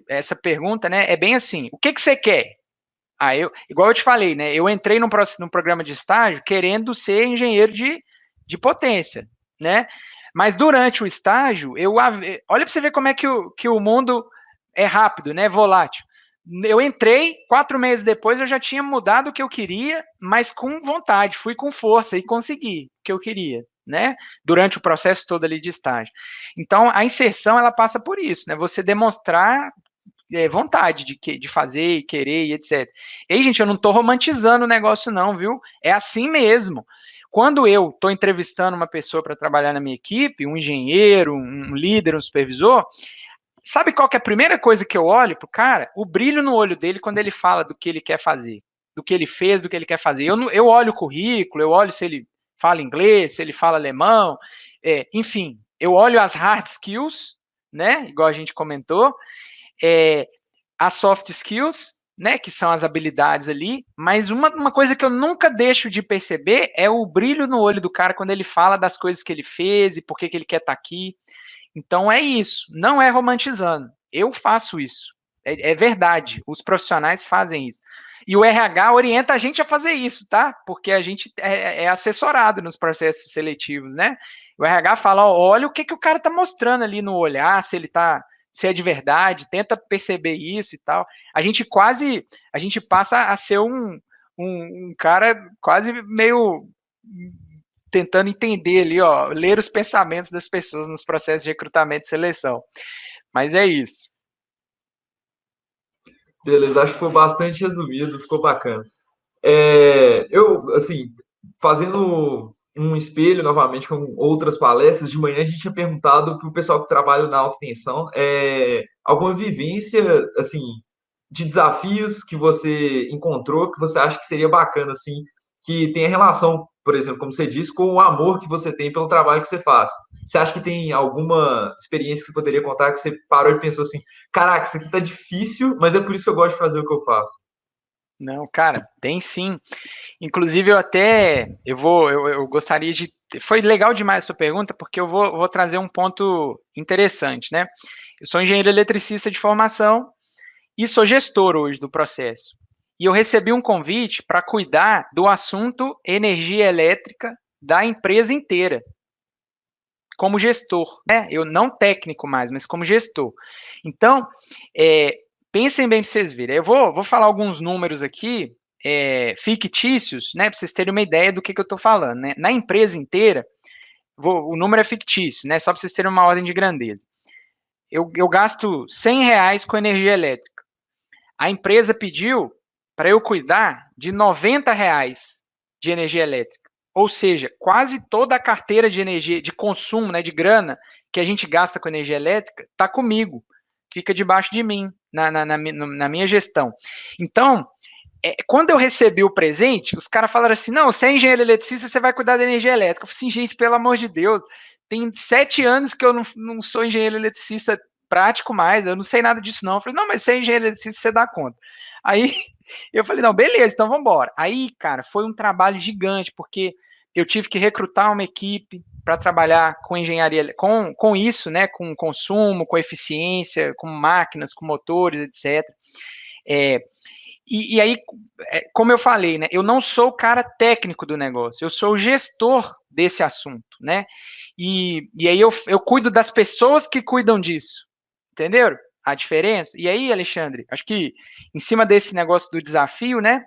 essa pergunta, né? É bem assim: o que você quer? Igual eu te falei, né? Eu entrei num programa de estágio querendo ser engenheiro de potência, né? Mas durante o estágio, olha para você ver como é que o mundo é rápido, né? Volátil. Eu entrei, 4 meses depois eu já tinha mudado o que eu queria, mas com vontade, fui com força e consegui o que eu queria, né? Durante o processo todo ali de estágio. Então, a inserção, ela passa por isso, né? Você demonstrar vontade de fazer e querer e etc. E aí, gente, eu não estou romantizando o negócio não, viu? É assim mesmo. Quando eu estou entrevistando uma pessoa para trabalhar na minha equipe, um engenheiro, um líder, um supervisor, sabe qual que é a primeira coisa que eu olho pro cara? O brilho no olho dele quando ele fala do que ele quer fazer, do que ele fez, do que ele quer fazer. Eu olho o currículo, eu olho se ele fala inglês, se ele fala alemão, enfim, eu olho as hard skills, né? Igual a gente comentou, as soft skills, né? Que são as habilidades ali, mas uma coisa que eu nunca deixo de perceber é o brilho no olho do cara quando ele fala das coisas que ele fez e por que ele quer estar aqui. Então é isso, não é romantizando. Eu faço isso. É verdade, os profissionais fazem isso. E o RH orienta a gente a fazer isso, tá? Porque a gente é assessorado nos processos seletivos, né? O RH fala, ó, olha o que o cara tá mostrando ali no olhar, se é de verdade, tenta perceber isso e tal. A gente passa a ser um cara quase meio tentando entender ali, ó, ler os pensamentos das pessoas nos processos de recrutamento e seleção. Mas é isso.
Beleza, acho que foi bastante resumido, ficou bacana. Eu, assim, fazendo um espelho novamente com outras palestras, de manhã a gente tinha perguntado para o pessoal que trabalha na alta tensão alguma vivência, assim, de desafios que você encontrou, que você acha que seria bacana, assim, que tenha relação, por exemplo, como você disse, com o amor que você tem pelo trabalho que você faz. Você acha que tem alguma experiência que você poderia contar que você parou e pensou assim, caraca, isso aqui tá difícil, mas é por isso que eu gosto de fazer o que eu faço?
Não, cara, tem sim. Inclusive, eu gostaria de. Foi legal demais a sua pergunta, porque eu vou trazer um ponto interessante, né? Eu sou engenheiro eletricista de formação e sou gestor hoje do processo. E eu recebi um convite para cuidar do assunto energia elétrica da empresa inteira, como gestor, né? Eu não técnico mais, mas como gestor. Então, pensem bem para vocês verem. Eu vou falar alguns números aqui, fictícios, né? Para vocês terem uma ideia do que eu estou falando, né? Na empresa inteira, o número é fictício, né? Só para vocês terem uma ordem de grandeza. Eu gasto R$ 100 com energia elétrica. A empresa pediu para eu cuidar de R$ 90 de energia elétrica. Ou seja, quase toda a carteira de energia, de consumo, né, de grana, que a gente gasta com energia elétrica, está comigo. Fica debaixo de mim, na minha gestão. Então, quando eu recebi o presente, os caras falaram assim: não, você é engenheiro eletricista, você vai cuidar da energia elétrica. Eu falei assim, gente, pelo amor de Deus, tem 7 anos que eu não sou engenheiro eletricista prático mais, eu não sei nada disso não. Eu falei, não, mas você é engenheiro eletricista, você dá conta. Aí eu falei, não, beleza, então vamos embora. Aí, cara, foi um trabalho gigante, porque eu tive que recrutar uma equipe para trabalhar com engenharia, com isso, né, com consumo, com eficiência, com máquinas, com motores, etc. E aí, como eu falei, né, eu não sou o cara técnico do negócio, eu sou o gestor desse assunto, né? E aí eu cuido das pessoas que cuidam disso, entenderam? A diferença? E aí, Alexandre, acho que em cima desse negócio do desafio, né?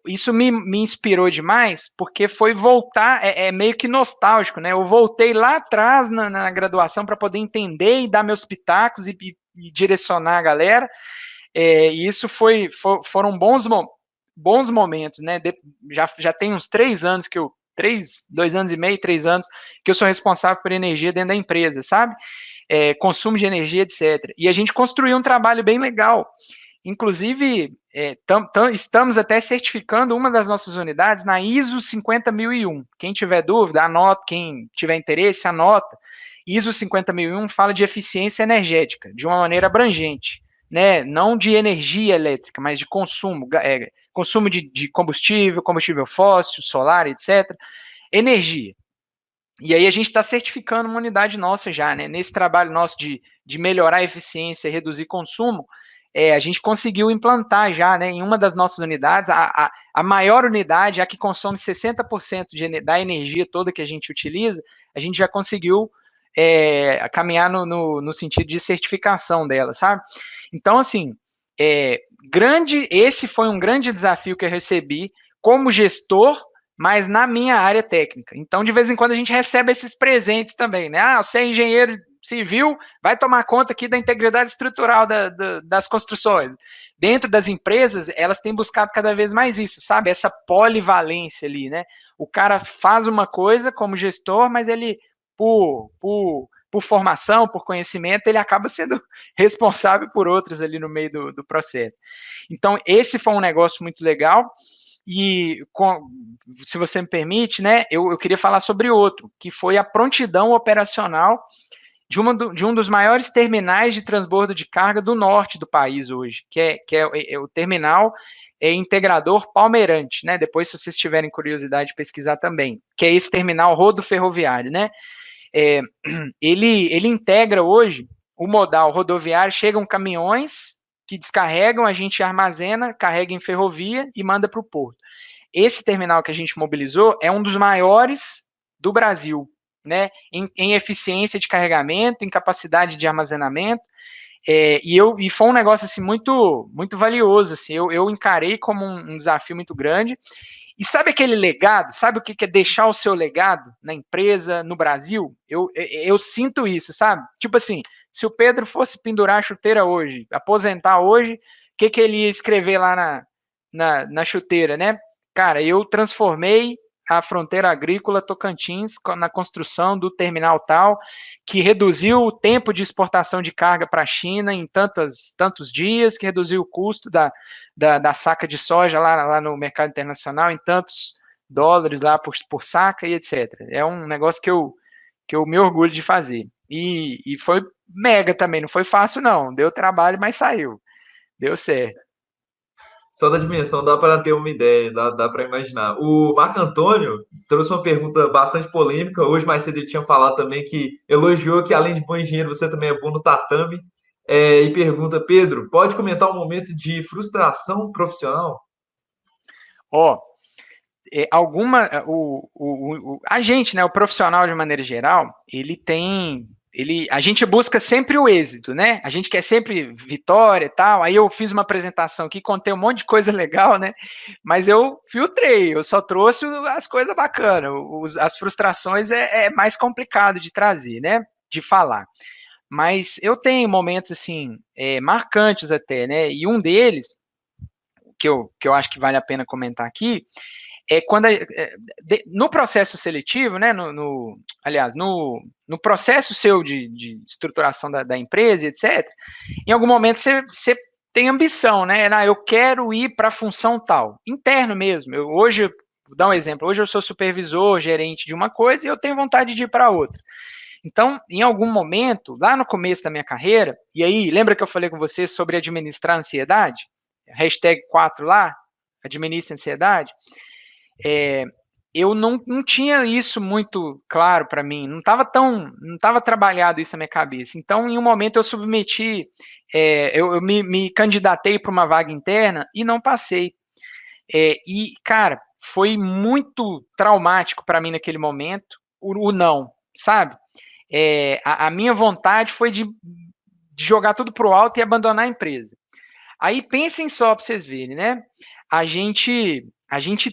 Isso me inspirou demais, porque foi voltar, meio que nostálgico, né? Eu voltei lá atrás na graduação para poder entender e dar meus pitacos e direcionar a galera. E isso foram bons momentos, né? Já tem uns 3 anos 2 anos e meio, 3 anos, que eu sou responsável por energia dentro da empresa, sabe? Consumo de energia, etc. E a gente construiu um trabalho bem legal. Inclusive, estamos até certificando uma das nossas unidades na ISO 50001. Quem tiver dúvida, anota. Quem tiver interesse, anota. ISO 50001 fala de eficiência energética, de uma maneira abrangente, né? Não de energia elétrica, mas de consumo, consumo de combustível fóssil, solar, etc. Energia. E aí a gente está certificando uma unidade nossa já, né? Nesse trabalho nosso de melhorar a eficiência e reduzir consumo, a gente conseguiu implantar já, né, em uma das nossas unidades, a maior unidade, a que consome 60% da energia toda que a gente utiliza, a gente já conseguiu caminhar no sentido de certificação dela, sabe? Então, assim, esse foi um grande desafio que eu recebi como gestor, mas na minha área técnica. Então, de vez em quando, a gente recebe esses presentes também, né? Ah, você é engenheiro civil, vai tomar conta aqui da integridade estrutural das construções. Dentro das empresas, elas têm buscado cada vez mais isso, sabe? Essa polivalência ali, né? o cara faz uma coisa como gestor, mas ele, por formação, por conhecimento, ele acaba sendo responsável por outros ali no meio do processo. Então, esse foi um negócio muito legal. E, se você me permite, né, eu queria falar sobre outro, que foi a prontidão operacional de um dos maiores terminais de transbordo de carga do norte do país hoje, que é o terminal integrador Palmeirante, né? Depois, se vocês tiverem curiosidade de pesquisar também, que é esse terminal rodoferroviário, né? Ele integra hoje o modal rodoviário, chegam caminhões que descarregam, a gente armazena, carrega em ferrovia e manda para o porto. Esse terminal que a gente mobilizou é um dos maiores do Brasil, né? Em eficiência de carregamento, em capacidade de armazenamento, e foi um negócio assim muito muito valioso, assim. Eu encarei como um desafio muito grande. E sabe aquele legado? Sabe o que é deixar o seu legado na empresa, no Brasil? Eu sinto isso, sabe? Tipo assim, se o Pedro fosse pendurar a chuteira hoje, aposentar hoje, o que ele ia escrever lá na chuteira, né? Cara, eu transformei a fronteira agrícola Tocantins na construção do terminal tal, que reduziu o tempo de exportação de carga para a China em tantos dias, que reduziu o custo da saca de soja lá no mercado internacional em tantos dólares lá por saca e etc. É um negócio que eu me orgulho de fazer. E foi mega também, não foi fácil não, deu trabalho, mas saiu, deu certo.
Só da dimensão dá para ter uma ideia, dá para imaginar. O Marco Antônio trouxe uma pergunta bastante polêmica. Hoje, mais cedo, ele tinha falado também que elogiou que, além de bom engenheiro, você também é bom no tatame. E pergunta, Pedro, pode comentar um momento de frustração profissional?
Ó, a gente, né, o profissional de maneira geral, a gente busca sempre o êxito, né? A gente quer sempre vitória e tal. Aí eu fiz uma apresentação aqui, contei um monte de coisa legal, né? Mas eu filtrei, eu só trouxe as coisas bacanas. As frustrações é mais complicado de trazer, né? De falar. Mas eu tenho momentos assim marcantes até, né? E um deles que eu acho que vale a pena comentar aqui quando no processo seletivo, né, aliás, no processo seu de estruturação da empresa, etc., em algum momento você tem ambição, né? Eu quero ir para a função tal, interno mesmo. Hoje, vou dar um exemplo, hoje eu sou supervisor, gerente de uma coisa e eu tenho vontade de ir para outra. Então, em algum momento, lá no começo da minha carreira, e aí, lembra que eu falei com você sobre administrar a ansiedade? Hashtag 4 lá, administra a ansiedade. Eu não tinha isso muito claro para mim, não estava trabalhado isso na minha cabeça. Então, em um momento eu submeti, eu me candidatei para uma vaga interna e não passei. E, cara, foi muito traumático para mim naquele momento o não, sabe? A minha vontade foi de jogar tudo pro alto e abandonar a empresa. Aí pensem só para vocês verem, né? A gente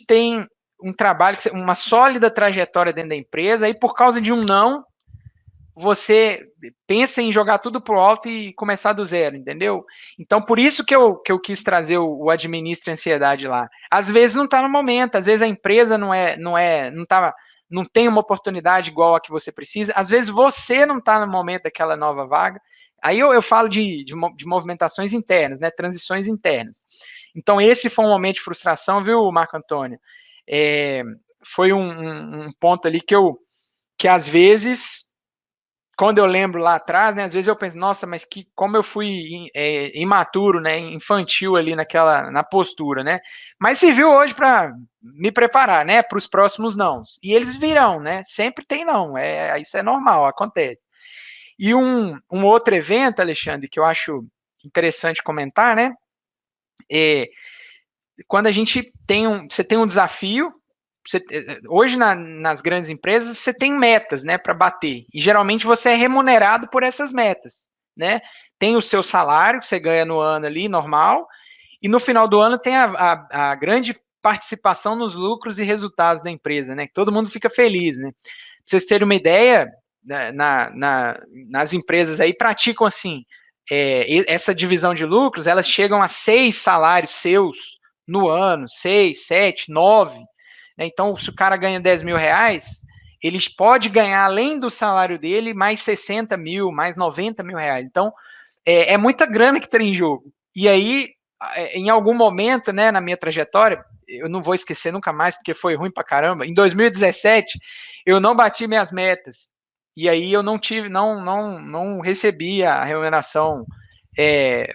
tem um trabalho, uma sólida trajetória dentro da empresa, aí por causa de um não, você pensa em jogar tudo pro alto e começar do zero, entendeu? Então, por isso que eu quis trazer o Administra Ansiedade lá. Às vezes não está no momento, às vezes a empresa não tem uma oportunidade igual a que você precisa, às vezes você não está no momento daquela nova vaga. Aí eu falo de movimentações internas, né? Transições internas. Então, esse foi um momento de frustração, viu, Marco Antônio? Foi um ponto ali que às vezes, quando eu lembro lá atrás, né, às vezes eu penso, nossa, mas como eu fui imaturo, né, infantil ali na postura, né? Mas serviu hoje para me preparar, né, para os próximos nãos. E eles virão, né? Sempre tem não, isso é normal, acontece. E um outro evento, Alexandre, que eu acho interessante comentar, né? Quando a gente você tem um desafio, hoje nas grandes empresas você tem metas, né, para bater, e geralmente você é remunerado por essas metas, né? Tem o seu salário que você ganha no ano ali, normal, e no final do ano tem a grande participação nos lucros e resultados da empresa, né? Todo mundo fica feliz, né? Pra vocês terem uma ideia, nas empresas aí praticam assim, essa divisão de lucros, elas chegam a 6 salários seus no ano, 6, 7, 9, né? Então, se o cara ganha 10 mil reais, ele pode ganhar, além do salário dele, mais 60 mil, mais 90 mil reais. Então, é muita grana que tem em jogo. E aí, em algum momento, né, na minha trajetória, eu não vou esquecer nunca mais, porque foi ruim pra caramba. Em 2017, eu não bati minhas metas. E aí eu não recebi a remuneração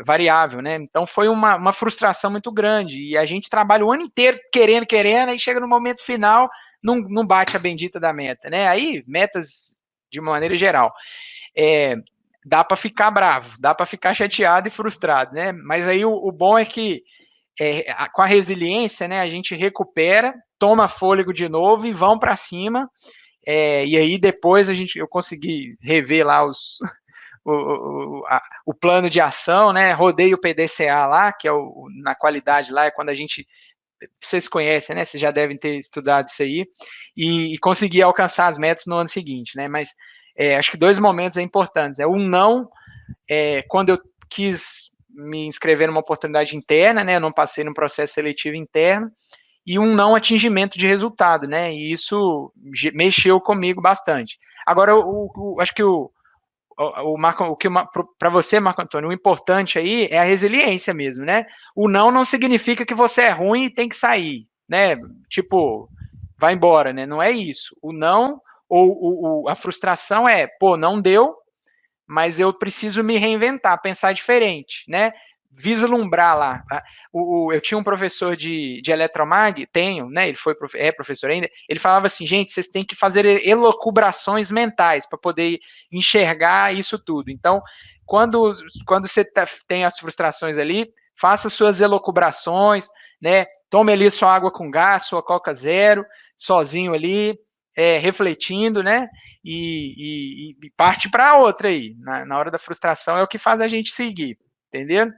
variável, né? Então foi uma frustração muito grande. E a gente trabalha o ano inteiro querendo, aí chega no momento final, não bate a bendita da meta, né? Aí, metas de maneira geral. Dá para ficar bravo, dá para ficar chateado e frustrado, né? Mas aí o bom é que com a resiliência, né, a gente recupera, toma fôlego de novo e vão para cima. E aí depois eu consegui rever lá o plano de ação, né? Rodei o PDCA lá, que é na qualidade lá, é quando a gente. Vocês conhecem, né? Vocês já devem ter estudado isso aí, e consegui alcançar as metas no ano seguinte, né? Mas acho que 2 momentos importantes. Não, quando eu quis me inscrever numa oportunidade interna, né? Eu não passei num processo seletivo interno, e um não atingimento de resultado, né? E isso mexeu comigo bastante. Agora, acho que para você, Marco Antônio, o importante aí é a resiliência mesmo, né? O não significa que você é ruim e tem que sair, né? Tipo, vai embora, né? Não é isso. O não ou a frustração pô, não deu, mas eu preciso me reinventar, pensar diferente, né? Vislumbrar lá. Eu tinha um professor de eletromag, tenho, né? Ele é professor ainda. Ele falava assim, gente, vocês têm que fazer elucubrações mentais para poder enxergar isso tudo. Então, quando você tem as frustrações ali, faça suas elucubrações, né? Tome ali sua água com gás, sua Coca Zero, sozinho ali, refletindo, né? E parte para outra aí. Na hora da frustração é o que faz a gente seguir, entendeu?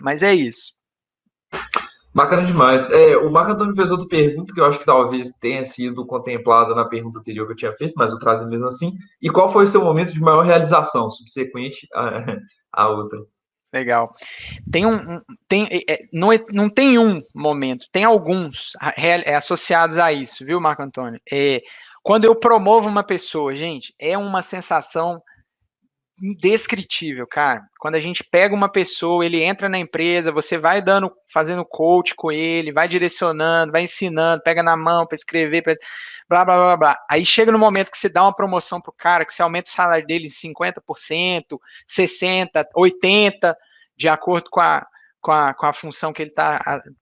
Mas é isso.
Bacana demais. O Marco Antônio fez outra pergunta que eu acho que talvez tenha sido contemplada na pergunta anterior que eu tinha feito, mas eu trago mesmo assim. E qual foi o seu momento de maior realização, subsequente à outra?
Legal. Não tem um momento, tem alguns associados a isso, viu, Marco Antônio? Quando eu promovo uma pessoa, gente, é uma sensação indescritível, cara. Quando a gente pega uma pessoa, ele entra na empresa, você vai fazendo coach com ele, vai direcionando, vai ensinando, pega na mão para escrever, blá, blá, blá, blá. Aí chega no momento que você dá uma promoção pro cara, que você aumenta o salário dele em 50%, 60%, 80%, de acordo com a função que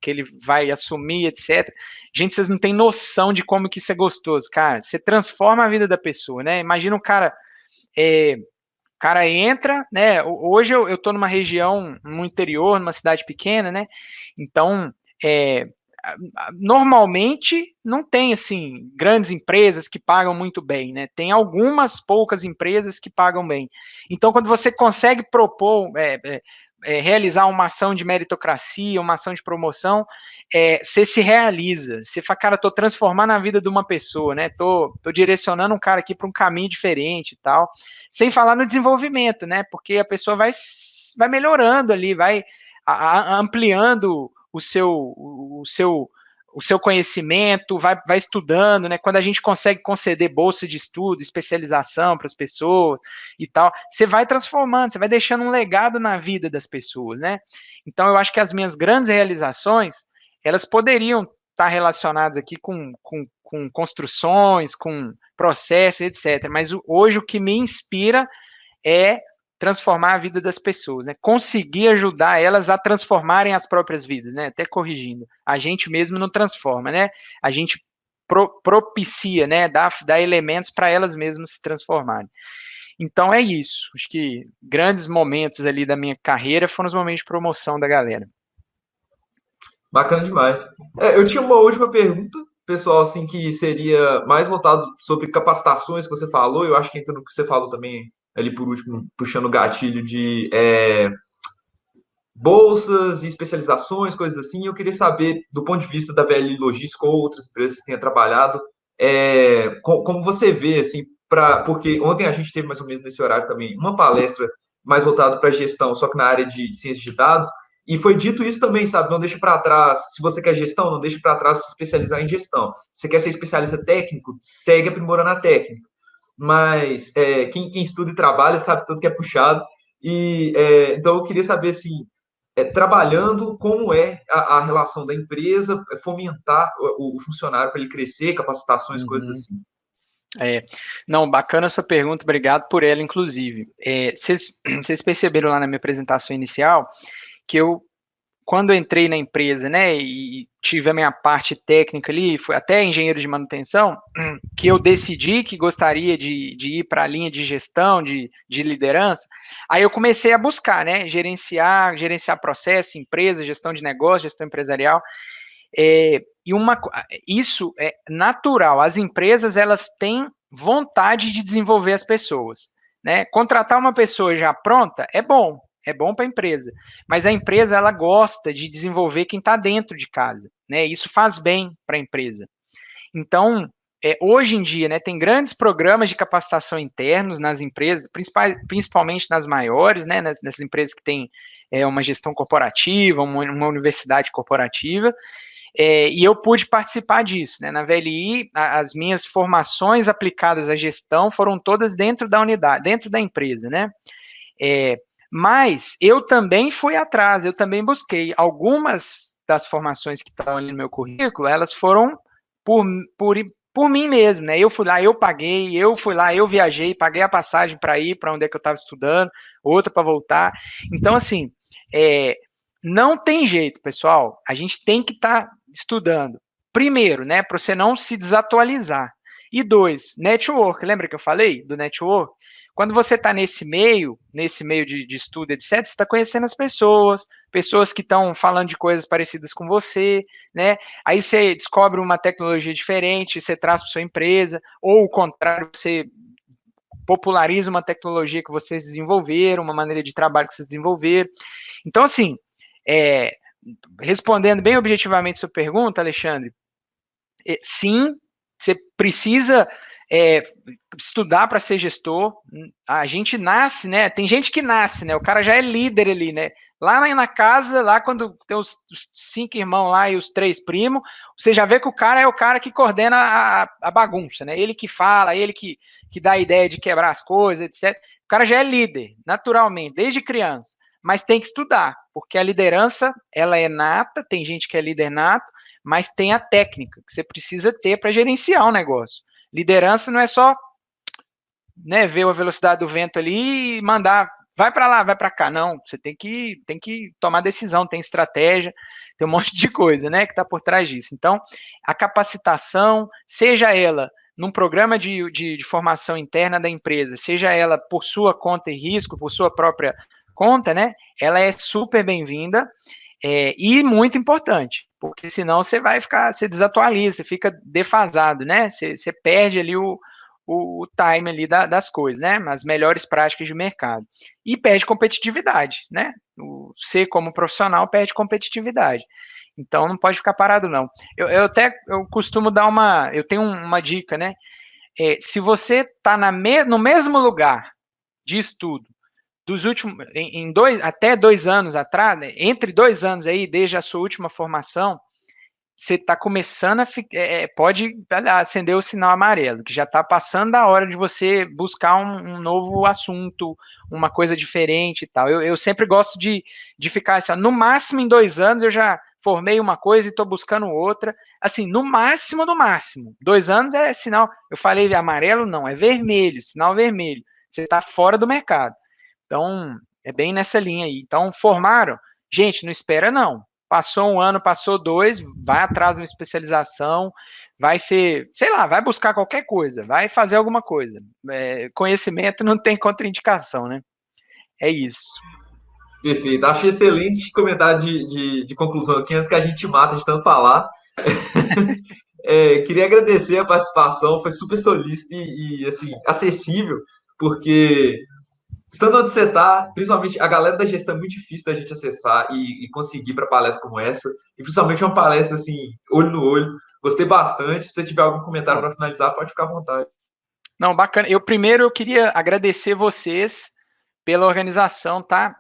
ele vai assumir, etc. Gente, vocês não têm noção de como que isso é gostoso, cara. Você transforma a vida da pessoa, né? Imagina um cara cara entra, né? Hoje eu tô numa região no interior, numa cidade pequena, né? Então, normalmente não tem assim grandes empresas que pagam muito bem, né? Tem algumas poucas empresas que pagam bem. Então, quando você consegue propor, realizar uma ação de meritocracia, uma ação de promoção, você se realiza. Você fala, cara, tô transformando a vida de uma pessoa, né? Tô direcionando um cara aqui para um caminho diferente e tal. Sem falar no desenvolvimento, né? Porque a pessoa vai melhorando ali, vai ampliando o seu conhecimento, vai estudando, né? Quando a gente consegue conceder bolsa de estudo, especialização para as pessoas e tal, você vai transformando, você vai deixando um legado na vida das pessoas, né? Então, eu acho que as minhas grandes realizações, elas poderiam estar relacionadas aqui com construções, com processos, etc. Mas hoje o que me inspira é transformar a vida das pessoas, né? Conseguir ajudar elas a transformarem as próprias vidas, né? Até corrigindo. A gente mesmo não transforma, né? A gente propicia, né? Dá elementos para elas mesmas se transformarem. Então é isso. Acho que grandes momentos ali da minha carreira foram os momentos de promoção da galera.
Bacana demais. Eu tinha uma última pergunta, pessoal, assim, que seria mais voltado sobre capacitações que você falou. Eu acho que entra no que você falou também ali por último, puxando o gatilho de bolsas e especializações, coisas assim. Eu queria saber, do ponto de vista da VL Logística ou outras empresas que tenha trabalhado, como você vê, assim, porque ontem a gente teve mais ou menos nesse horário também uma palestra mais voltada para gestão, só que na área de ciência de dados. E foi dito isso também, sabe? Não deixa para trás, se você quer gestão, não deixa para trás se especializar em gestão. Se você quer ser especialista técnico, segue aprimorando a técnica. Mas quem estuda e trabalha sabe tudo que é puxado. Então eu queria saber assim, trabalhando, como é a relação da empresa, fomentar o funcionário para ele crescer, capacitações, coisas
Uhum.
assim.
Não, bacana essa pergunta, obrigado por ela, inclusive. Vocês perceberam lá na minha apresentação inicial que eu, quando eu entrei na empresa, né, e tive a minha parte técnica ali, fui até engenheiro de manutenção, que eu decidi que gostaria de ir para a linha de gestão, de liderança, aí eu comecei a buscar, né, gerenciar processo, empresa, gestão de negócio, gestão empresarial, isso é natural, as empresas, elas têm vontade de desenvolver as pessoas, né, contratar uma pessoa já pronta é bom para a empresa, mas a empresa, ela gosta de desenvolver quem está dentro de casa, né? Isso faz bem para a empresa. Então, hoje em dia, né, tem grandes programas de capacitação internos nas empresas, principalmente nas maiores, né, nas empresas que têm uma gestão corporativa, uma universidade corporativa, e eu pude participar disso, né? Na VLI, as minhas formações aplicadas à gestão foram todas dentro da unidade, dentro da empresa, né? É, mas eu também fui atrás, eu também busquei. Algumas das formações que estão ali no meu currículo, elas foram por, por, por mim mesmo, né? Eu fui lá, eu paguei, eu fui lá, eu viajei, paguei a passagem para ir para onde é que eu estava estudando, outra para voltar. Então, assim, não tem jeito, pessoal. A gente tem que estar estudando. Primeiro, né, para você não se desatualizar. E dois, network. Lembra que eu falei do network? Quando você está nesse meio de estudo, etc., você está conhecendo as pessoas, pessoas que estão falando de coisas parecidas com você, né? Aí você descobre uma tecnologia diferente, você traz para sua empresa, ou o contrário, você populariza uma tecnologia que vocês desenvolveram, uma maneira de trabalho que vocês desenvolveram. Então, assim, respondendo bem objetivamente sua pergunta, Alexandre, sim, você precisa estudar para ser gestor. A gente nasce, né? Tem gente que nasce, né? O cara já é líder ali, né? Lá na casa, lá quando tem os 5 irmãos lá e os 3 primos, você já vê que o cara é o cara que coordena a bagunça, né? Ele que fala, ele que dá a ideia de quebrar as coisas, etc. O cara já é líder, naturalmente, desde criança. Mas tem que estudar, porque a liderança, ela é nata, tem gente que é líder nato, mas tem a técnica que você precisa ter para gerenciar o negócio. Liderança não é só, né, ver a velocidade do vento ali e mandar, vai para lá, vai para cá. Não, você tem que tomar decisão, tem estratégia, tem um monte de coisa, né, que está por trás disso. Então, a capacitação, seja ela num programa de formação interna da empresa, seja ela por sua conta e risco, por sua própria conta, né, ela é super bem-vinda. E muito importante, porque senão você vai ficar, você desatualiza, você fica defasado, né? Você perde ali o time ali das coisas, né? As melhores práticas de mercado. E perde competitividade, né? Você, como profissional, perde competitividade. Então não pode ficar parado, não. Eu costumo dar eu tenho uma dica, né? Se você está no mesmo lugar de estudo dos últimos, até 2 anos atrás, né, entre 2 anos aí, desde a sua última formação, você está começando pode acender o sinal amarelo, que já está passando da hora de você buscar um novo assunto, uma coisa diferente e tal. Eu sempre gosto de ficar assim, no máximo em 2 anos eu já formei uma coisa e estou buscando outra, assim, no máximo do máximo. 2 anos é sinal, eu falei amarelo, não, é vermelho, sinal vermelho. Você está fora do mercado. Então, é bem nessa linha aí. Então, formaram? Gente, não espera não. Passou 1 ano, passou 2, vai atrás de uma especialização, vai ser, sei lá, vai buscar qualquer coisa, vai fazer alguma coisa. Conhecimento não tem contraindicação, né? É isso.
Perfeito. Acho excelente comentário de conclusão aqui, antes que a gente mata de tanto falar. Queria agradecer a participação, foi super solícito e assim, acessível, porque estando onde você está, principalmente a galera da gestão é muito difícil da gente acessar e conseguir para palestra como essa, e principalmente uma palestra assim, olho no olho. Gostei bastante. Se você tiver algum comentário para finalizar, pode ficar à vontade.
Não, bacana. Primeiro eu queria agradecer vocês pela organização, tá?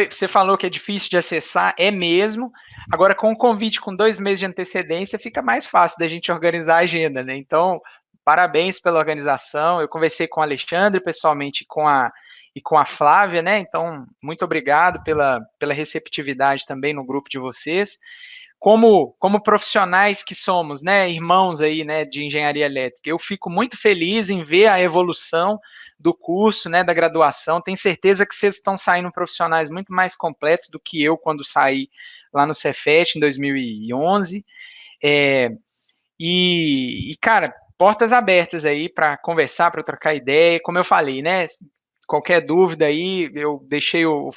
Você falou que é difícil de acessar, é mesmo. Agora, com o convite com 2 meses de antecedência, fica mais fácil da gente organizar a agenda, né? Então, parabéns pela organização. Eu conversei com o Alexandre pessoalmente e com a Flávia, né? Então, muito obrigado pela receptividade também no grupo de vocês. Como profissionais que somos, né, irmãos aí, né, de engenharia elétrica, eu fico muito feliz em ver a evolução do curso, né, da graduação. Tenho certeza que vocês estão saindo profissionais muito mais completos do que eu quando saí lá no Cefet em 2011. É, cara, portas abertas aí para conversar, para trocar ideia. Como eu falei, né, qualquer dúvida aí, eu deixei o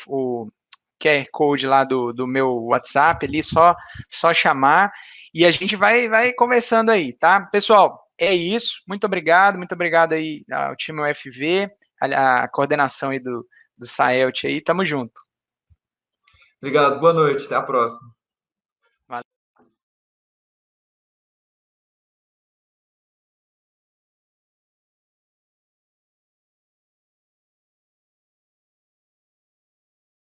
QR Code lá do meu WhatsApp ali, só chamar e a gente vai conversando aí, tá? Pessoal, é isso. Muito obrigado aí ao time UFV, a coordenação aí do Saelt aí. Tamo junto.
Obrigado, boa noite, até a próxima.